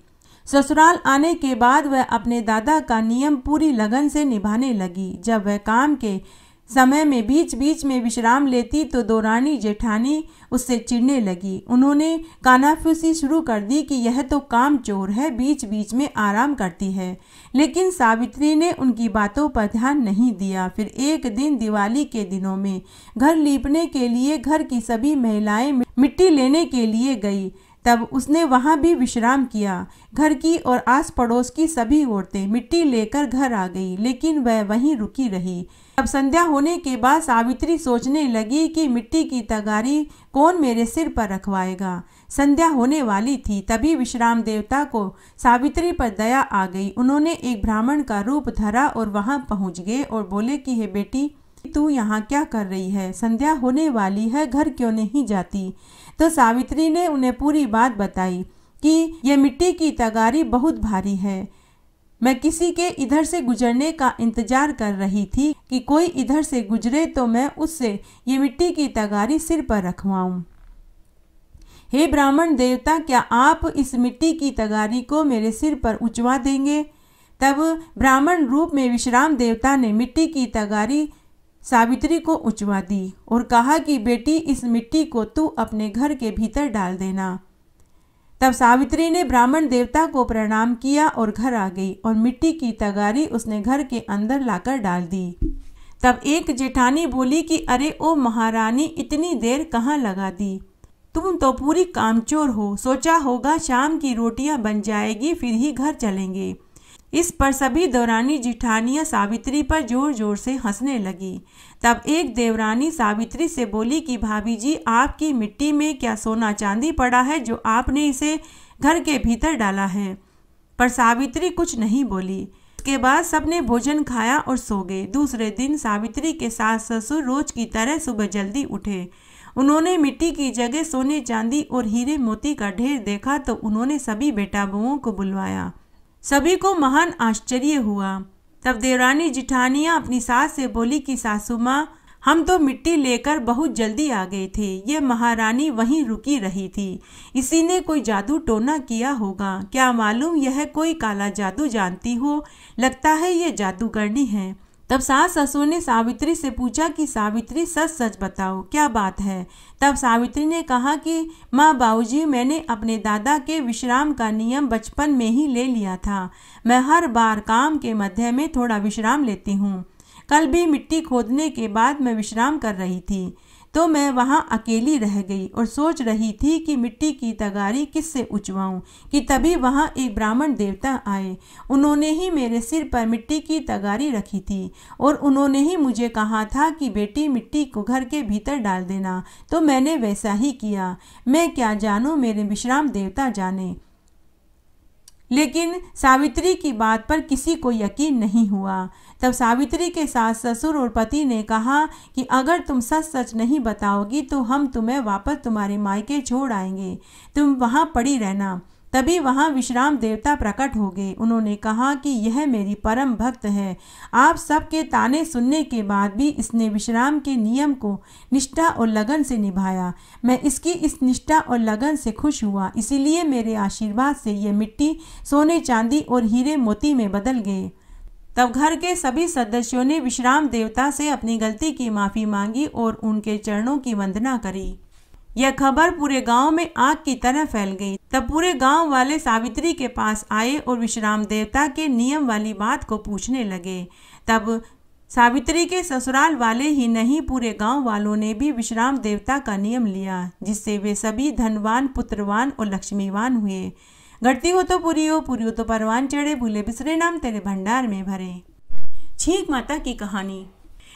ससुराल आने के बाद वह अपने दादा का नियम पूरी लगन से निभाने लगी। जब वह काम के समय में बीच बीच में विश्राम लेती तो देवरानी जेठानी उससे चिढ़ने लगी। उन्होंने कानाफूसी शुरू कर दी कि यह तो काम चोर है, बीच बीच में आराम करती है। लेकिन सावित्री ने उनकी बातों पर ध्यान नहीं दिया। फिर एक दिन दिवाली के दिनों में घर लीपने के लिए घर की सभी महिलाएं मिट्टी लेने के लिए गई। तब उसने वहां भी विश्राम किया। घर की और आस पड़ोस की सभी औरतें मिट्टी लेकर घर आ गई, लेकिन वह वहीं रुकी रही। अब संध्या होने के बाद सावित्री सोचने लगी कि मिट्टी की तगारी कौन मेरे सिर पर रखवाएगा। संध्या होने वाली थी, तभी विश्राम देवता को सावित्री पर दया आ गई। उन्होंने एक ब्राह्मण का रूप धरा और वहां पहुंच गए और बोले कि हे बेटी, तू यहाँ क्या कर रही है? संध्या होने वाली है, घर क्यों नहीं जाती? तो सावित्री ने उन्हें पूरी बात बताई कि यह मिट्टी की तगारी बहुत भारी है। मैं किसी के इधर से गुजरने का इंतजार कर रही थी कि कोई इधर से गुजरे तो मैं उससे ये मिट्टी की तगारी सिर पर रखवाऊं। हे ब्राह्मण देवता, क्या आप इस मिट्टी की तगारी को मेरे सिर पर उचवा देंगे? तब ब्राह्मण रूप में विश्राम देवता ने मिट्टी की तगारी सावित्री को उचवा दी और कहा कि बेटी, इस मिट्टी को तू अपने घर के भीतर डाल देना। तब सावित्री ने ब्राह्मण देवता को प्रणाम किया और घर आ गई और मिट्टी की तगारी उसने घर के अंदर लाकर डाल दी। तब एक जेठानी बोली कि अरे ओ महारानी, इतनी देर कहाँ लगा दी? तुम तो पूरी कामचोर हो। सोचा होगा शाम की रोटियां बन जाएगी, फिर ही घर चलेंगे। इस पर सभी देवरानी जिठानियां सावित्री पर जोर जोर से हंसने लगी। तब एक देवरानी सावित्री से बोली कि भाभी जी, आपकी मिट्टी में क्या सोना चांदी पड़ा है जो आपने इसे घर के भीतर डाला है? पर सावित्री कुछ नहीं बोली। इसके बाद सबने भोजन खाया और सो गए। दूसरे दिन सावित्री के सास ससुर रोज की तरह सुबह जल्दी उठे। उन्होंने मिट्टी की जगह सोने चांदी और हीरे मोती का ढेर देखा तो उन्होंने सभी बेटा बहुओं को बुलवाया। सभी को महान आश्चर्य हुआ। तब देवरानी जिठानियां अपनी सास से बोली कि सासू माँ, हम तो मिट्टी लेकर बहुत जल्दी आ गए थे। ये महारानी वहीं रुकी रही थी। इसी ने कोई जादू टोना किया होगा। क्या मालूम यह कोई काला जादू जानती हो। लगता है ये जादूगरनी है। तब सास ससुर ने सावित्री से पूछा कि सावित्री, सच सच बताओ, क्या बात है? तब सावित्री ने कहा कि माँ बाबूजी, मैंने अपने दादा के विश्राम का नियम बचपन में ही ले लिया था। मैं हर बार काम के मध्य में थोड़ा विश्राम लेती हूँ। कल भी मिट्टी खोदने के बाद मैं विश्राम कर रही थी तो मैं वहाँ अकेली रह गई और सोच रही थी कि मिट्टी की तगारी किससे उचवाऊं कि तभी वहाँ एक ब्राह्मण देवता आए। उन्होंने ही मेरे सिर पर मिट्टी की तगारी रखी थी और उन्होंने ही मुझे कहा था कि बेटी, मिट्टी को घर के भीतर डाल देना। तो मैंने वैसा ही किया। मैं क्या जानूं, मेरे विश्राम देवता जाने। लेकिन सावित्री की बात पर किसी को यकीन नहीं हुआ। तब सावित्री के सास ससुर और पति ने कहा कि अगर तुम सच सच नहीं बताओगी तो हम तुम्हें वापस तुम्हारे मायके छोड़ आएंगे, तुम वहाँ पड़ी रहना। तभी वहाँ विश्राम देवता प्रकट हो गए। उन्होंने कहा कि यह मेरी परम भक्त है। आप सबके ताने सुनने के बाद भी इसने विश्राम के नियम को निष्ठा और लगन से निभाया। मैं इसकी इस निष्ठा और लगन से खुश हुआ, इसीलिए मेरे आशीर्वाद से ये मिट्टी सोने चांदी और हीरे मोती में बदल गए। तब घर के सभी सदस्यों ने विश्राम देवता से अपनी गलती की माफ़ी मांगी और उनके चरणों की वंदना करी। यह खबर पूरे गांव में आग की तरह फैल गई। तब पूरे गांव वाले सावित्री के पास आए और विश्राम देवता के नियम वाली बात को पूछने लगे। तब सावित्री के ससुराल वाले ही नहीं, पूरे गांव वालों ने भी विश्राम देवता का नियम लिया, जिससे वे सभी धनवान, पुत्रवान और लक्ष्मीवान हुए। घटती हो तो पूरी हो तो परवान चढ़े, भूले बिसरे नाम तेरे भंडार में भरे। छींक माता की कहानी।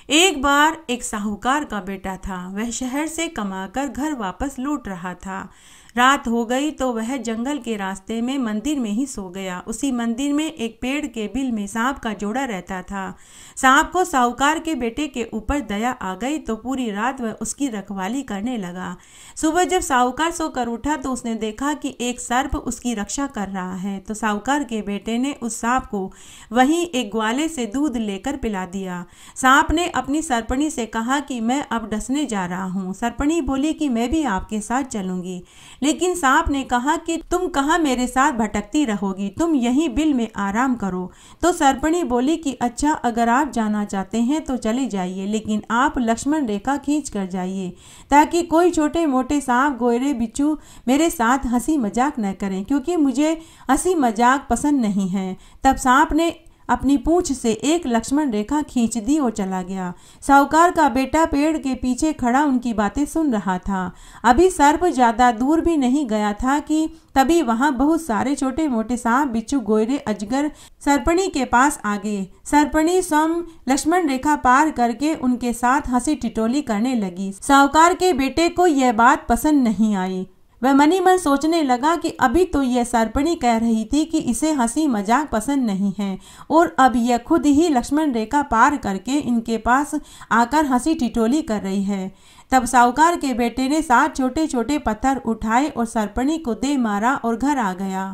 एक बार एक साहूकार का बेटा था। वह शहर से कमाकर घर वापस लौट रहा था। रात हो गई तो वह जंगल के रास्ते में मंदिर में ही सो गया। उसी मंदिर में एक पेड़ के बिल में सांप का जोड़ा रहता था। सांप को साहूकार के बेटे के ऊपर दया आ गई तो पूरी रात वह उसकी रखवाली करने लगा। सुबह जब साहूकार सोकर उठा तो उसने देखा कि एक सर्प उसकी रक्षा कर रहा है। तो साहूकार के बेटे ने उस सांप को वहीं एक ग्वाले से दूध लेकर पिला दिया। सांप ने अपनी सरपणी से कहा कि मैं अब डसने जा रहा हूँ। सरपणी बोली कि मैं भी आपके साथ चलूंगी, लेकिन सांप ने कहा कि तुम कहाँ मेरे साथ भटकती रहोगी, तुम यहीं बिल में आराम करो। तो सर्पणी बोली कि अच्छा, अगर आप जाना चाहते हैं तो चले जाइए, लेकिन आप लक्ष्मण रेखा खींच कर जाइए ताकि कोई छोटे मोटे सांप गोयरे बिच्छू मेरे साथ हंसी मजाक न करें, क्योंकि मुझे हंसी मजाक पसंद नहीं है। तब सांप ने अपनी पूंछ से एक लक्ष्मण रेखा खींच दी और चला गया। साहूकार का बेटा पेड़ के पीछे खड़ा उनकी बातें सुन रहा था। अभी सर्प ज्यादा दूर भी नहीं गया था कि तभी वहां बहुत सारे छोटे मोटे सांप बिच्छू गोयरे अजगर सर्पणी के पास आ गए। सर्पणी स्वयं लक्ष्मण रेखा पार करके उनके साथ हंसी टिटोली करने लगी। साहूकार के बेटे को यह बात पसंद नहीं आई। वह मनी मन सोचने लगा कि अभी तो यह सर्पणी कह रही थी कि इसे हंसी मजाक पसंद नहीं है, और अब यह खुद ही लक्ष्मण रेखा पार करके इनके पास आकर हंसी टिटोली कर रही है। तब साहूकार के बेटे ने 7 छोटे छोटे पत्थर उठाए और सर्पणी को दे मारा और घर आ गया।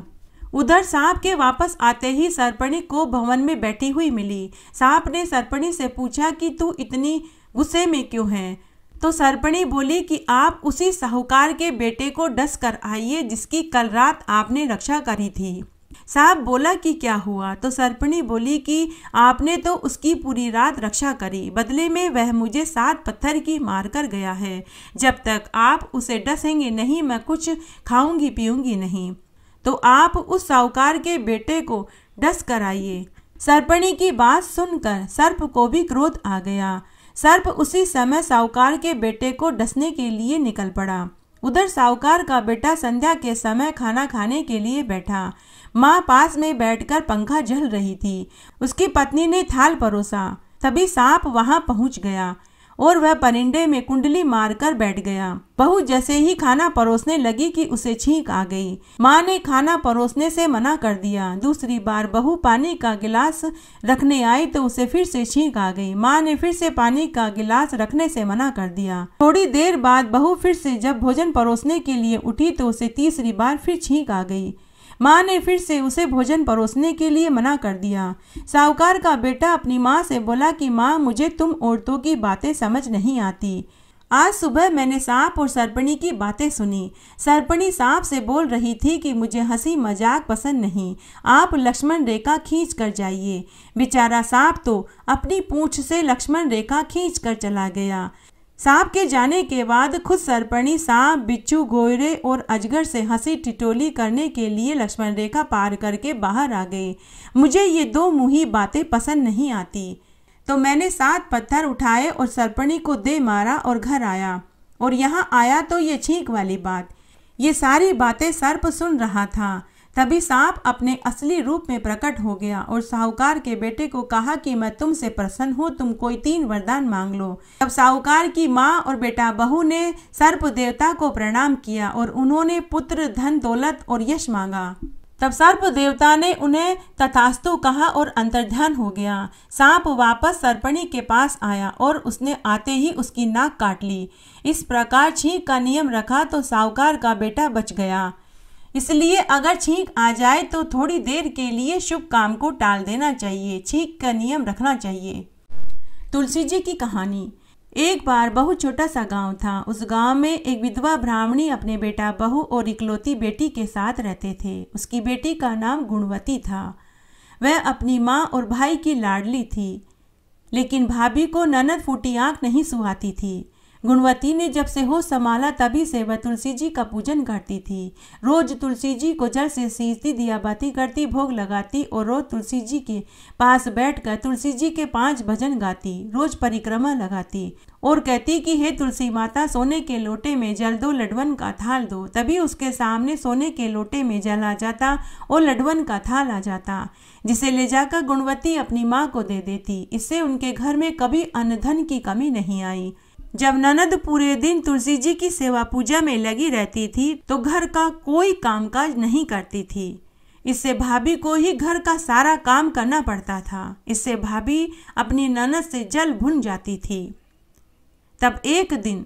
उधर सांप के वापस आते ही सर्पणी को भवन में बैठी हुई मिली। सांप ने सर्पणी से पूछा कि तू इतनी गुस्से में क्यों है? तो सर्पणी बोली कि आप उसी साहूकार के बेटे को डस कर आइए जिसकी कल रात आपने रक्षा करी थी। सांप बोला कि क्या हुआ? तो सर्पणी बोली कि आपने तो उसकी पूरी रात रक्षा करी, बदले में वह मुझे 7 पत्थर की मार कर गया है। जब तक आप उसे डसेंगे नहीं मैं कुछ खाऊंगी पीऊंगी नहीं। तो आप उस साहूकार के बेटे को डस कर आइए। सर्पणी की बात सुनकर सर्प को भी क्रोध आ गया। सर्प उसी समय साहूकार के बेटे को डसने के लिए निकल पड़ा। उधर साहूकार का बेटा संध्या के समय खाना खाने के लिए बैठा। माँ पास में बैठकर पंखा झल रही थी। उसकी पत्नी ने थाल परोसा। तभी सांप वहां पहुंच गया और वह परिंदे में कुंडली मारकर बैठ गया। बहू जैसे ही खाना परोसने लगी कि उसे छींक आ गई। माँ ने खाना परोसने से मना कर दिया। दूसरी बार बहू पानी का गिलास रखने आई तो उसे फिर से छींक आ गई। माँ ने फिर से पानी का गिलास रखने से मना कर दिया। थोड़ी देर बाद बहू फिर से जब भोजन परोसने के लिए उठी तो उसे तीसरी बार फिर छींक आ गई। माँ ने फिर से उसे भोजन परोसने के लिए मना कर दिया। साहूकार का बेटा अपनी माँ से बोला कि माँ, मुझे तुम औरतों की बातें समझ नहीं आती। आज सुबह मैंने सांप और सर्पणी की बातें सुनी। सर्पणी सांप से बोल रही थी कि मुझे हंसी मजाक पसंद नहीं, आप लक्ष्मण रेखा खींच कर जाइए। बेचारा सांप तो अपनी पूंछ से लक्ष्मण रेखा खींच कर चला गया। सांप के जाने के बाद खुद सर्पणी सांप बिच्छू गोयरे और अजगर से हंसी टिटोली करने के लिए लक्ष्मण रेखा पार करके बाहर आ गई। मुझे ये 2 मुंही बातें पसंद नहीं आती। तो मैंने 7 पत्थर उठाए और सर्पणी को दे मारा और घर आया। और यहाँ आया तो ये छींक वाली बात। ये सारी बातें सर्प सुन रहा था। तभी सांप अपने असली रूप में प्रकट हो गया और साहूकार के बेटे को कहा कि मैं तुमसे प्रसन्न हूँ, तुम कोई 3 वरदान मांग लो। तब साहूकार की माँ और बेटा बहू ने सर्प देवता को प्रणाम किया और उन्होंने पुत्र, धन, दौलत और यश मांगा। तब सर्प देवता ने उन्हें तथास्तु कहा और अंतर्ध्यान हो गया। सांप वापस सर्पणी के पास आया और उसने आते ही उसकी नाक काट ली। इस प्रकार छींक का नियम रखा तो साहूकार का बेटा बच गया। इसलिए अगर छींक आ जाए तो थोड़ी देर के लिए शुभ काम को टाल देना चाहिए। छींक का नियम रखना चाहिए। तुलसी जी की कहानी। एक बार बहुत छोटा सा गांव था। उस गांव में एक विधवा ब्राह्मणी अपने बेटा, बहू और इकलौती बेटी के साथ रहते थे। उसकी बेटी का नाम गुणवती था। वह अपनी माँ और भाई की लाडली थी, लेकिन भाभी को ननद फूटी आंख नहीं सुहाती थी। गुणवती ने जब से होश संभाला तभी से वह तुलसी जी का पूजन करती थी। रोज तुलसी जी को जल से सींचती, दिया बाती करती, भोग लगाती और रोज तुलसी जी के पास बैठकर तुलसी जी के 5 भजन गाती। रोज परिक्रमा लगाती और कहती कि हे तुलसी माता, सोने के लोटे में जल दो, लडवन का थाल दो। तभी उसके सामने सोने के लोटे में जल आ जाता और लडवन का थाल आ जाता, जिसे ले जाकर गुणवती अपनी माँ को दे देती। इससे उनके घर में कभी अन्न धन की कमी नहीं आई। जब ननद पूरे दिन तुलसी जी की सेवा पूजा में लगी रहती थी तो घर का कोई कामकाज नहीं करती थी। इससे भाभी को ही घर का सारा काम करना पड़ता था। इससे भाभी अपनी ननद से जल भुन जाती थी। तब एक दिन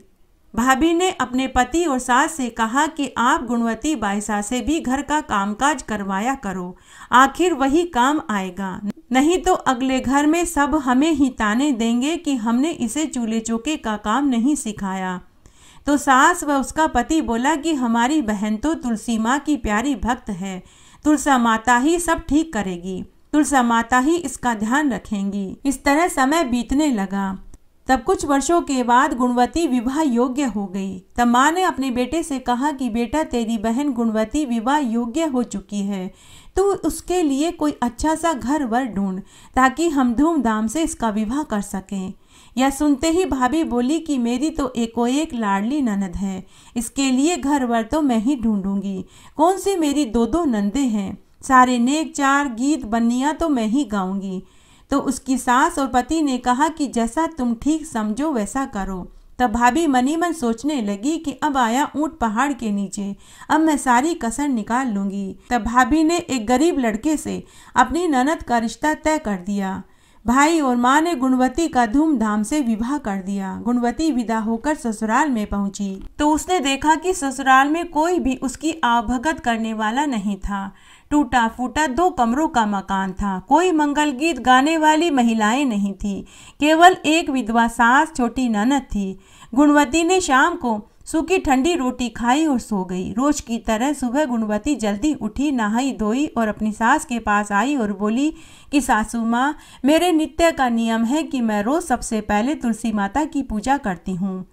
भाभी ने अपने पति और सास से कहा कि आप गुणवती बाईसा से भी घर का कामकाज करवाया करो, आखिर वही काम आएगा, नहीं तो अगले घर में सब हमें ही ताने देंगे कि हमने इसे चूल्हे चौके का काम नहीं सिखाया। तो सास व उसका पति बोला कि हमारी बहन तो तुलसी माँ की प्यारी भक्त है, तुलसा माता ही सब ठीक करेगी, तुलसा माता ही इसका ध्यान रखेंगी। इस तरह समय बीतने लगा। तब कुछ वर्षों के बाद गुणवती विवाह योग्य हो गई। तब माँ ने अपने बेटे से कहा कि बेटा, तेरी बहन गुणवती विवाह योग्य हो चुकी है, तू उसके लिए कोई अच्छा सा घर वर ढूंढ ताकि हम धूमधाम से इसका विवाह कर सकें। यह सुनते ही भाभी बोली कि मेरी तो एकोएक लाडली ननद है, इसके लिए घर वर तो मैं ही ढूंढूंगी। कौन सी मेरी दो दो नंदे हैं, सारे नेक चार गीत बन्नियाँ तो मैं ही गाऊंगी। तो उसकी सास और पति ने कहा कि जैसा तुम ठीक समझो वैसा करो। तब भाभी मनी मन सोचने लगी कि अब आया ऊंट पहाड़ के नीचे, अब मैं सारी कसर निकाल लूंगी। तब भाभी ने एक गरीब लड़के से अपनी ननद का रिश्ता तय कर दिया। भाई और माँ ने गुणवती का धूमधाम से विवाह कर दिया। गुणवती विदा होकर ससुराल में पहुंची तो उसने देखा कि ससुराल में कोई भी उसकी आवभगत करने वाला नहीं था। टूटा फूटा 2 कमरों का मकान था। कोई मंगल गीत गाने वाली महिलाएं नहीं थी, केवल एक विधवा सास छोटी ननद थी। गुणवती ने शाम को सूखी ठंडी रोटी खाई और सो गई। रोज की तरह सुबह गुणवती जल्दी उठी, नहाई धोई और अपनी सास के पास आई और बोली कि सासू माँ, मेरे नित्य का नियम है कि मैं रोज सबसे पहले तुलसी माता की पूजा करती हूँ।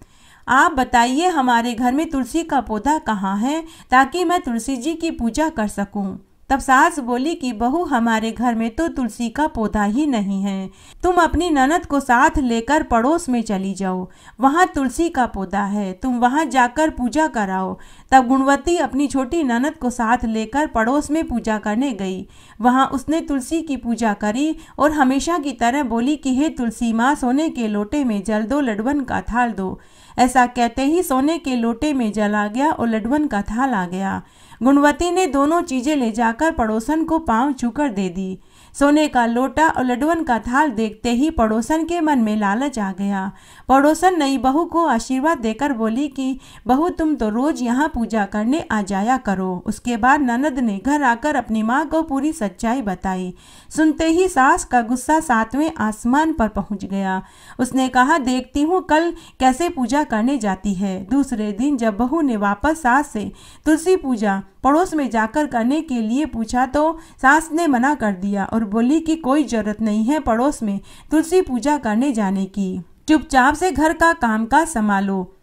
आप बताइए हमारे घर में तुलसी का पौधा कहाँ है ताकि मैं तुलसी जी की पूजा कर सकूँ। तब सास बोली कि बहू, हमारे घर में तो तुलसी का पौधा ही नहीं है, तुम अपनी ननद को साथ लेकर पड़ोस में चली जाओ, वहाँ तुलसी का पौधा है, तुम वहाँ जाकर पूजा कराओ। तब गुणवती अपनी छोटी ननद को साथ लेकर पड़ोस में पूजा करने गई। वहाँ उसने तुलसी की पूजा करी और हमेशा की तरह बोली कि हे तुलसी माँ, सोने के लोटे में जल दो, लडवन का थाल दो। ऐसा कहते ही सोने के लोटे में जल आ गया और लडवन का थाल आ गया। गुणवती ने दोनों चीजें ले जाकर पड़ोसन को पांव छूकर दे दी। सोने का लोटा और लडवन का थाल देखते ही पड़ोसन के मन में लालच आ गया। पड़ोसन नई बहू को आशीर्वाद देकर बोली कि बहू, तुम तो रोज यहाँ पूजा करने आ जाया करो। उसके बाद ननद ने घर आकर अपनी माँ को पूरी सच्चाई बताई। सुनते ही सास का गुस्सा 7वें आसमान पर पहुँच गया। उसने कहा, देखती हूँ कल कैसे पूजा करने जाती है। दूसरे दिन जब बहू ने वापस सास से तुलसी पूजा पड़ोस में जाकर करने के लिए पूछा तो सास ने मना कर दिया और बोली कि कोई जरूरत नहीं है पड़ोस में तुलसी पूजा करने जाने की, चुपचाप से घर का कामकाज संभालो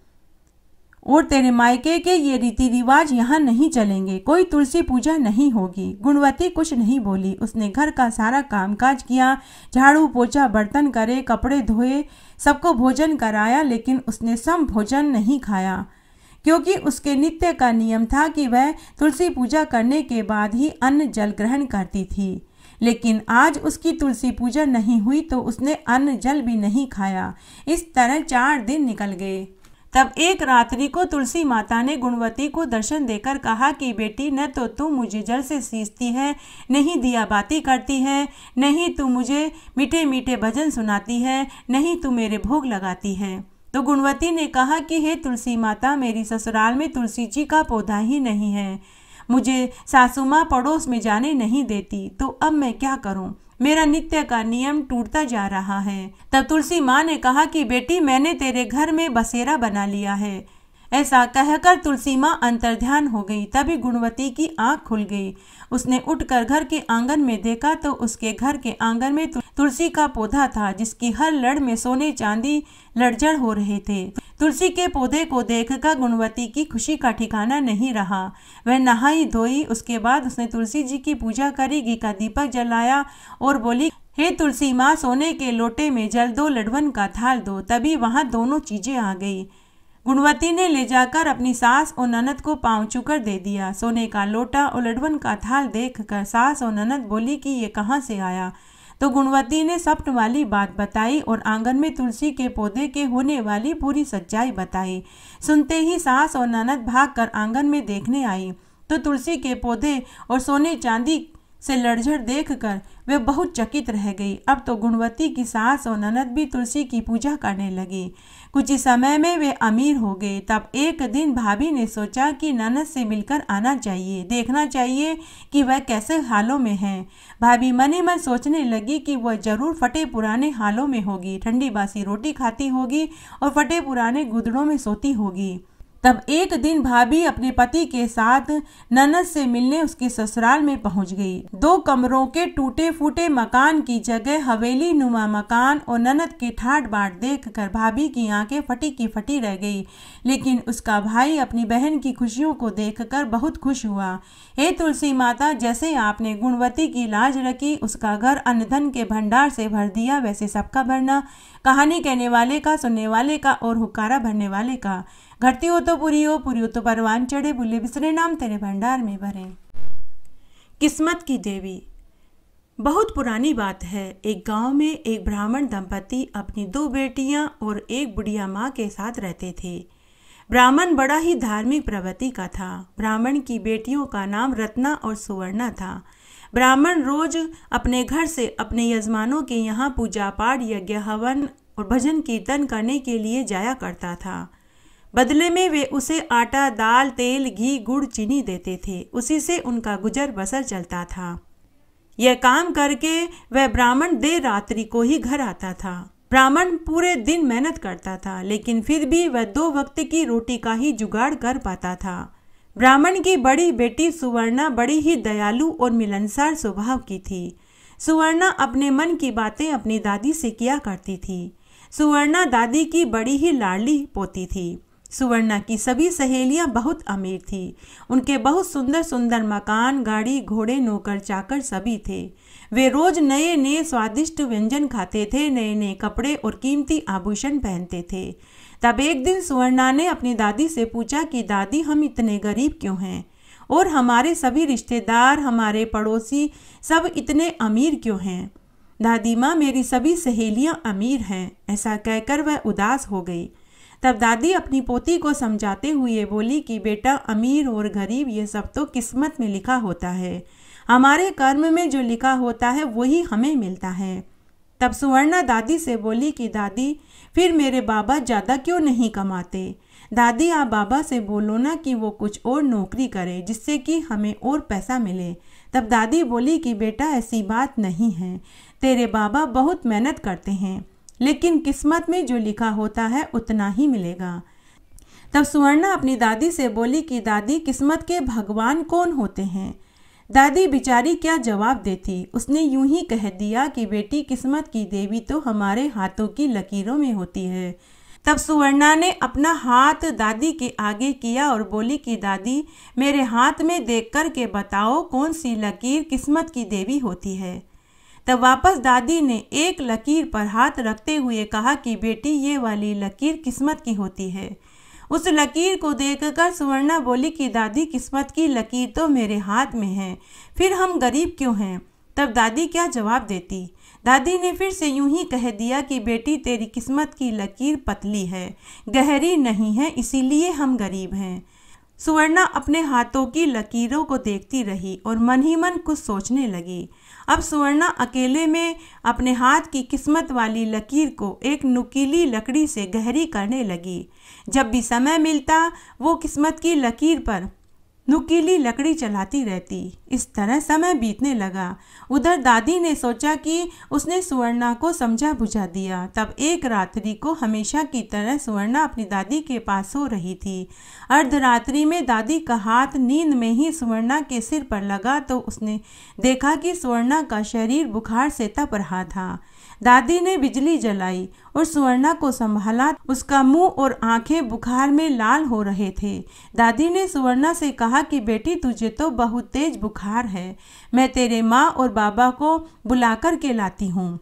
और तेरे मायके के ये रीति रिवाज यहाँ नहीं चलेंगे, कोई तुलसी पूजा नहीं होगी। गुणवती कुछ नहीं बोली। उसने घर का सारा कामकाज किया, झाड़ू पोछा, बर्तन करे, कपड़े धोए, सबको भोजन कराया, लेकिन उसने सम भोजन नहीं खाया क्योंकि उसके नित्य का नियम था कि वह तुलसी पूजा करने के बाद ही अन्न जल ग्रहण करती थी। लेकिन आज उसकी तुलसी पूजा नहीं हुई तो उसने अन्न जल भी नहीं खाया। इस तरह 4 दिन निकल गए। तब एक रात्रि को तुलसी माता ने गुणवती को दर्शन देकर कहा कि बेटी, न तो तू मुझे जल से सींचती है, नहीं दिया बाती करती है, नहीं तू मुझे मीठे मीठे भजन सुनाती है, नहीं तू मेरे भोग लगाती है। तो गुणवती ने कहा कि हे तुलसी माता, मेरी ससुराल में तुलसी जी का पौधा ही नहीं है, मुझे सासू माँ पड़ोस में जाने नहीं देती, तो अब मैं क्या करूँ? मेरा नित्य का नियम टूटता जा रहा है। तब तुलसी माँ ने कहा कि बेटी, मैंने तेरे घर में बसेरा बना लिया है। ऐसा कहकर तुलसी माँ अंतर्ध्यान हो गई। तभी गुणवती की आंख खुल गई। उसने उठकर घर के आंगन में देखा तो उसके घर के आंगन में तुलसी का पौधा था, जिसकी हर लड़ में सोने चांदी लड़झड़ हो रहे थे। तुलसी के पौधे को देखकर गुणवती की खुशी का ठिकाना नहीं रहा। वह नहाई धोई, उसके बाद उसने तुलसी जी की पूजा करी, घी का दीपक जलाया और बोली, हे तुलसी माँ, सोने के लोटे में जल दो, लडवन का थाल दो। तभी वहां दोनों चीजें आ गई। गुणवती ने ले जाकर अपनी सास और ननद को पांव छूकर दे दिया। सोने का लोटा और लडवन का थाल देखकर सास और ननद बोली कि ये कहाँ से आया। तो गुणवती ने सप्त वाली बात बताई और आंगन में तुलसी के पौधे के होने वाली पूरी सच्चाई बताई। सुनते ही सास और ननद भागकर आंगन में देखने आई तो तुलसी के पौधे और सोने चांदी से लड़झड़ देखकर वे बहुत चकित रह गई। अब तो गुणवती की सास और ननद भी तुलसी की पूजा करने लगी। कुछ ही समय में वे अमीर हो गए। तब एक दिन भाभी ने सोचा कि ननद से मिलकर आना चाहिए, देखना चाहिए कि वह कैसे हालों में है। भाभी मन ही मन सोचने लगी कि वह जरूर फटे पुराने हालों में होगी, ठंडी बासी रोटी खाती होगी और फटे पुराने गुदड़ों में सोती होगी। तब एक दिन भाभी अपने पति के साथ ननद से मिलने उसके ससुराल में पहुंच गई। 2 कमरों के टूटे फूटे मकान की जगह हवेली नुमा मकान और ननद के ठाट बाट देखकर भाभी की आंखें फटी की फटी रह गई। लेकिन उसका भाई अपनी बहन की खुशियों को देखकर बहुत खुश हुआ। हे तुलसी माता, जैसे आपने गुणवती की लाज रखी, उसका घर अन्न धन के भंडार से भर दिया, वैसे सबका भरना। कहानी कहने वाले का, सुनने वाले का और हुक्कारा भरने वाले का। घटती हो तो पूरी हो तो परवान चढ़े, भूले बिसरे नाम तेरे भंडार में भरे। किस्मत की देवी। बहुत पुरानी बात है। एक गांव में एक ब्राह्मण दंपति अपनी 2 बेटियां और एक बुढ़िया माँ के साथ रहते थे। ब्राह्मण बड़ा ही धार्मिक प्रवृत्ति का था। ब्राह्मण की बेटियों का नाम रत्ना और सुवर्णा था। ब्राह्मण रोज अपने घर से अपने यजमानों के यहाँ पूजा पाठ, यज्ञ, हवन और भजन कीर्तन करने के लिए जाया करता था। बदले में वे उसे आटा, दाल, तेल, घी, गुड़, चीनी देते थे। उसी से उनका गुजर बसर चलता था। यह काम करके वह ब्राह्मण देर रात्रि को ही घर आता था। ब्राह्मण पूरे दिन मेहनत करता था, लेकिन फिर भी वह 2 वक्त की रोटी का ही जुगाड़ कर पाता था। ब्राह्मण की बड़ी बेटी सुवर्णा बड़ी ही दयालु और मिलनसार स्वभाव की थी। सुवर्णा अपने मन की बातें अपनी दादी से किया करती थी। सुवर्णा दादी की बड़ी ही लाडली पोती थी। सुवर्णा की सभी सहेलियां बहुत अमीर थी। उनके बहुत सुंदर सुंदर मकान, गाड़ी, घोड़े, नौकर चाकर सभी थे। वे रोज नए नए स्वादिष्ट व्यंजन खाते थे, नए नए कपड़े और कीमती आभूषण पहनते थे। तब एक दिन सुवर्णा ने अपनी दादी से पूछा कि दादी, हम इतने गरीब क्यों हैं और हमारे सभी रिश्तेदार, हमारे पड़ोसी सब इतने अमीर क्यों हैं? दादी माँ, मेरी सभी सहेलियां अमीर हैं। ऐसा कहकर वह उदास हो गई। तब दादी अपनी पोती को समझाते हुए बोली कि बेटा, अमीर और गरीब ये सब तो किस्मत में लिखा होता है। हमारे कर्म में जो लिखा होता है वही हमें मिलता है। तब सुवर्णा दादी से बोली कि दादी, फिर मेरे बाबा ज़्यादा क्यों नहीं कमाते? दादी, आप बाबा से बोलो ना कि वो कुछ और नौकरी करे जिससे कि हमें और पैसा मिले। तब दादी बोली कि बेटा, ऐसी बात नहीं है। तेरे बाबा बहुत मेहनत करते हैं, लेकिन किस्मत में जो लिखा होता है उतना ही मिलेगा। तब सुवर्णा अपनी दादी से बोली कि दादी, किस्मत के भगवान कौन होते हैं? दादी बेचारी क्या जवाब देती। उसने यूं ही कह दिया कि बेटी, किस्मत की देवी तो हमारे हाथों की लकीरों में होती है। तब सुवर्णा ने अपना हाथ दादी के आगे किया और बोली कि दादी, मेरे हाथ में देख कर के बताओ कौन सी लकीर किस्मत की देवी होती है। तब वापस दादी ने एक लकीर पर हाथ रखते हुए कहा कि बेटी, ये वाली लकीर किस्मत की होती है। उस लकीर को देखकर सुवर्णा बोली कि दादी, किस्मत की लकीर तो मेरे हाथ में है, फिर हम गरीब क्यों हैं? तब दादी क्या जवाब देती। दादी ने फिर से यूं ही कह दिया कि बेटी, तेरी किस्मत की लकीर पतली है, गहरी नहीं है, इसीलिए हम गरीब हैं। सुवर्णा अपने हाथों की लकीरों को देखती रही और मन ही मन कुछ सोचने लगी। अब सुवर्णा अकेले में अपने हाथ की किस्मत वाली लकीर को एक नुकीली लकड़ी से गहरी करने लगी। जब भी समय मिलता वो किस्मत की लकीर पर नुकीली लकड़ी चलाती रहती। इस तरह समय बीतने लगा। उधर दादी ने सोचा कि उसने सुवर्णा को समझा बुझा दिया। तब एक रात्रि को हमेशा की तरह सुवर्णा अपनी दादी के पास सो रही थी। अर्धरात्रि में दादी का हाथ नींद में ही सुवर्णा के सिर पर लगा तो उसने देखा कि सुवर्णा का शरीर बुखार से तप रहा था। दादी ने बिजली जलाई और सुवर्णा को संभाला। उसका मुंह और आंखें बुखार में लाल हो रहे थे। दादी ने सुवर्णा से कहा कि बेटी, तुझे तो बहुत तेज बुखार है, मैं तेरे माँ और बाबा को बुला कर के लाती हूँ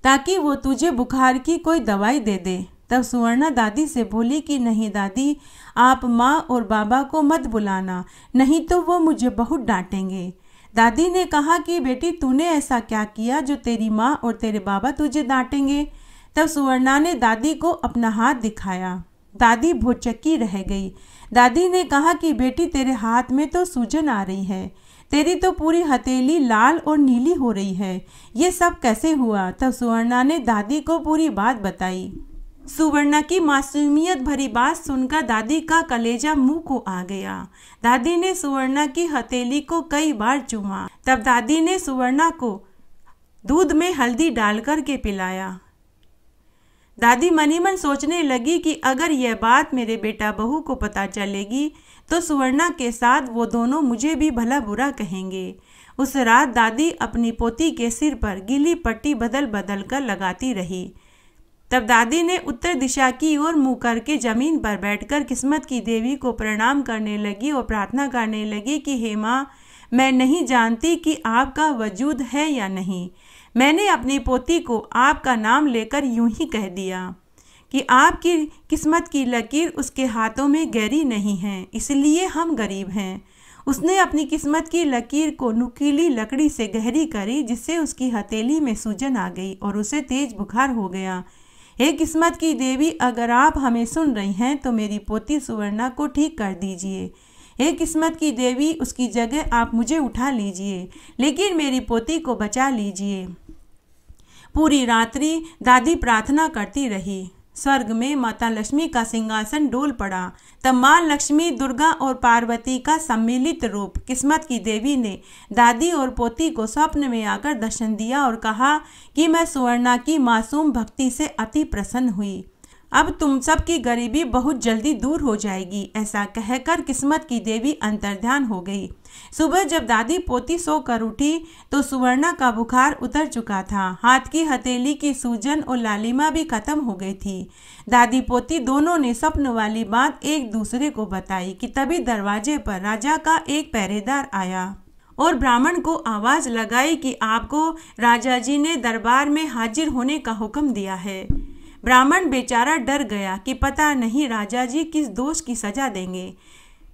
ताकि वो तुझे बुखार की कोई दवाई दे दे। तब सुवर्णा दादी से बोली कि नहीं दादी, आप माँ और बाबा को मत बुलाना, नहीं तो वो मुझे बहुत डांटेंगे। दादी ने कहा कि बेटी, तूने ऐसा क्या किया जो तेरी माँ और तेरे बाबा तुझे डांटेंगे? तब सुवर्णा ने दादी को अपना हाथ दिखाया। दादी भौचक्की रह गई। दादी ने कहा कि बेटी, तेरे हाथ में तो सूजन आ रही है, तेरी तो पूरी हथेली लाल और नीली हो रही है, ये सब कैसे हुआ? तब सुवर्णा ने दादी को पूरी बात बताई। सुवर्णा की मासूमियत भरी बात सुनकर दादी का कलेजा मुंह को आ गया। दादी ने सुवर्णा की हथेली को कई बार चूमा। तब दादी ने सुवर्णा को दूध में हल्दी डालकर के पिलाया। दादी मनी मन सोचने लगी कि अगर यह बात मेरे बेटा बहू को पता चलेगी तो सुवर्णा के साथ वो दोनों मुझे भी भला बुरा कहेंगे। उस रात दादी अपनी पोती के सिर पर गीली पट्टी बदल बदल कर लगाती रही। तब दादी ने उत्तर दिशा की ओर मुंह करके जमीन पर बैठकर किस्मत की देवी को प्रणाम करने लगी और प्रार्थना करने लगी कि हे माँ, मैं नहीं जानती कि आपका वजूद है या नहीं। मैंने अपनी पोती को आपका नाम लेकर यूं ही कह दिया कि आपकी किस्मत की लकीर उसके हाथों में गहरी नहीं है, इसलिए हम गरीब हैं। उसने अपनी किस्मत की लकीर को नुकीली लकड़ी से गहरी करी, जिससे उसकी हथेली में सूजन आ गई और उसे तेज बुखार हो गया। हे किस्मत की देवी, अगर आप हमें सुन रही हैं तो मेरी पोती सुवर्णा को ठीक कर दीजिए। हे किस्मत की देवी, उसकी जगह आप मुझे उठा लीजिए, लेकिन मेरी पोती को बचा लीजिए। पूरी रात्रि दादी प्रार्थना करती रही। स्वर्ग में माता लक्ष्मी का सिंहासन डोल पड़ा। तब माँ लक्ष्मी, दुर्गा और पार्वती का सम्मिलित रूप किस्मत की देवी ने दादी और पोती को स्वप्न में आकर दर्शन दिया और कहा कि मैं सुवर्णा की मासूम भक्ति से अति प्रसन्न हुई। अब तुम सब की गरीबी बहुत जल्दी दूर हो जाएगी। ऐसा कहकर किस्मत की देवी अंतर्ध्यान हो गई। सुबह जब दादी पोती सोकर उठी तो सुवर्णा का बुखार उतर चुका था। हाथ की हथेली की सूजन और लालिमा भी खत्म हो गई थी। दादी पोती दोनों ने स्वप्न वाली बात एक दूसरे को बताई कि तभी दरवाजे पर राजा का एक पहरेदार आया और ब्राह्मण को आवाज लगाई कि आपको राजा जी ने दरबार में हाजिर होने का हुक्म दिया है। ब्राह्मण बेचारा डर गया कि पता नहीं राजा जी किस दोष की सजा देंगे।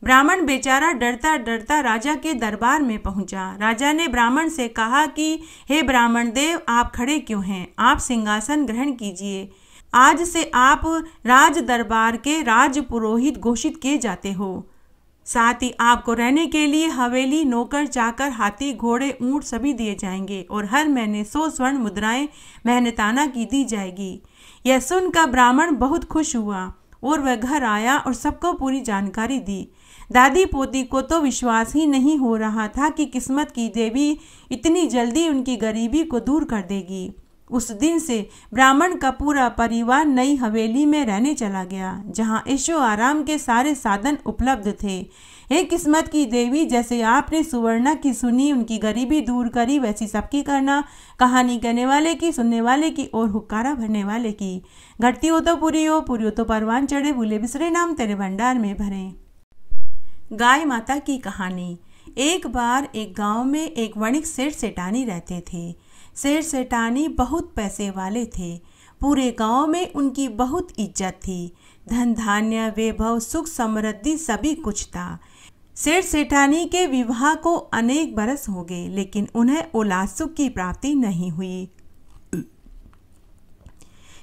ब्राह्मण बेचारा डरता डरता राजा के दरबार में पहुंचा। राजा ने ब्राह्मण से कहा कि हे ब्राह्मण देव, आप खड़े क्यों हैं? आप सिंहासन ग्रहण कीजिए। आज से आप राज दरबार के राज पुरोहित घोषित किए जाते हो। साथ ही आपको रहने के लिए हवेली, नौकर चाकर, हाथी, घोड़े, ऊंट सभी दिए जाएंगे और हर महीने 100 स्वर्ण मुद्राएं मेहनताना की दी जाएगी। यह सुनकर ब्राह्मण बहुत खुश हुआ और वह घर आया और सबको पूरी जानकारी दी। दादी पोती को तो विश्वास ही नहीं हो रहा था कि किस्मत की देवी इतनी जल्दी उनकी गरीबी को दूर कर देगी। उस दिन से ब्राह्मण का पूरा परिवार नई हवेली में रहने चला गया, जहां ऐशो आराम के सारे साधन उपलब्ध थे। हे किस्मत की देवी, जैसे आपने सुवर्णा की सुनी, उनकी गरीबी दूर करी, वैसी सबकी करना। कहानी कहने वाले की, सुनने वाले की और हुक्कारा भरने वाले की। घटती हो तो पूरी हो तो परवान चढ़े, भूले बिसरे नाम तेरे भंडार में भरे। गाय माता की कहानी। एक बार एक गांव में एक वणिक सेठ सेठानी रहते थे। सेठ सेठानी बहुत पैसे वाले थे। पूरे गांव में उनकी बहुत इज्जत थी। धन धान्य, वैभव, सुख समृद्धि सभी कुछ था। सेठ सेठानी के विवाह को अनेक बरस हो गए, लेकिन उन्हें औलाद सुख की प्राप्ति नहीं हुई।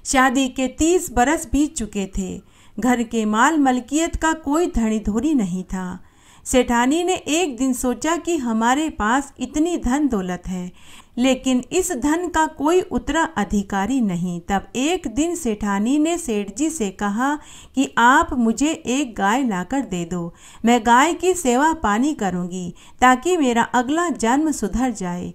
शादी के 30 बरस बीत चुके थे। घर के माल मलकियत का कोई धनी धोरी नहीं था। सेठानी ने एक दिन सोचा कि हमारे पास इतनी धन दौलत है, लेकिन इस धन का कोई उत्तराधिकारी नहीं। तब एक दिन सेठानी ने सेठ जी से कहा कि आप मुझे एक गाय लाकर दे दो। मैं गाय की सेवा पानी करूंगी ताकि मेरा अगला जन्म सुधर जाए।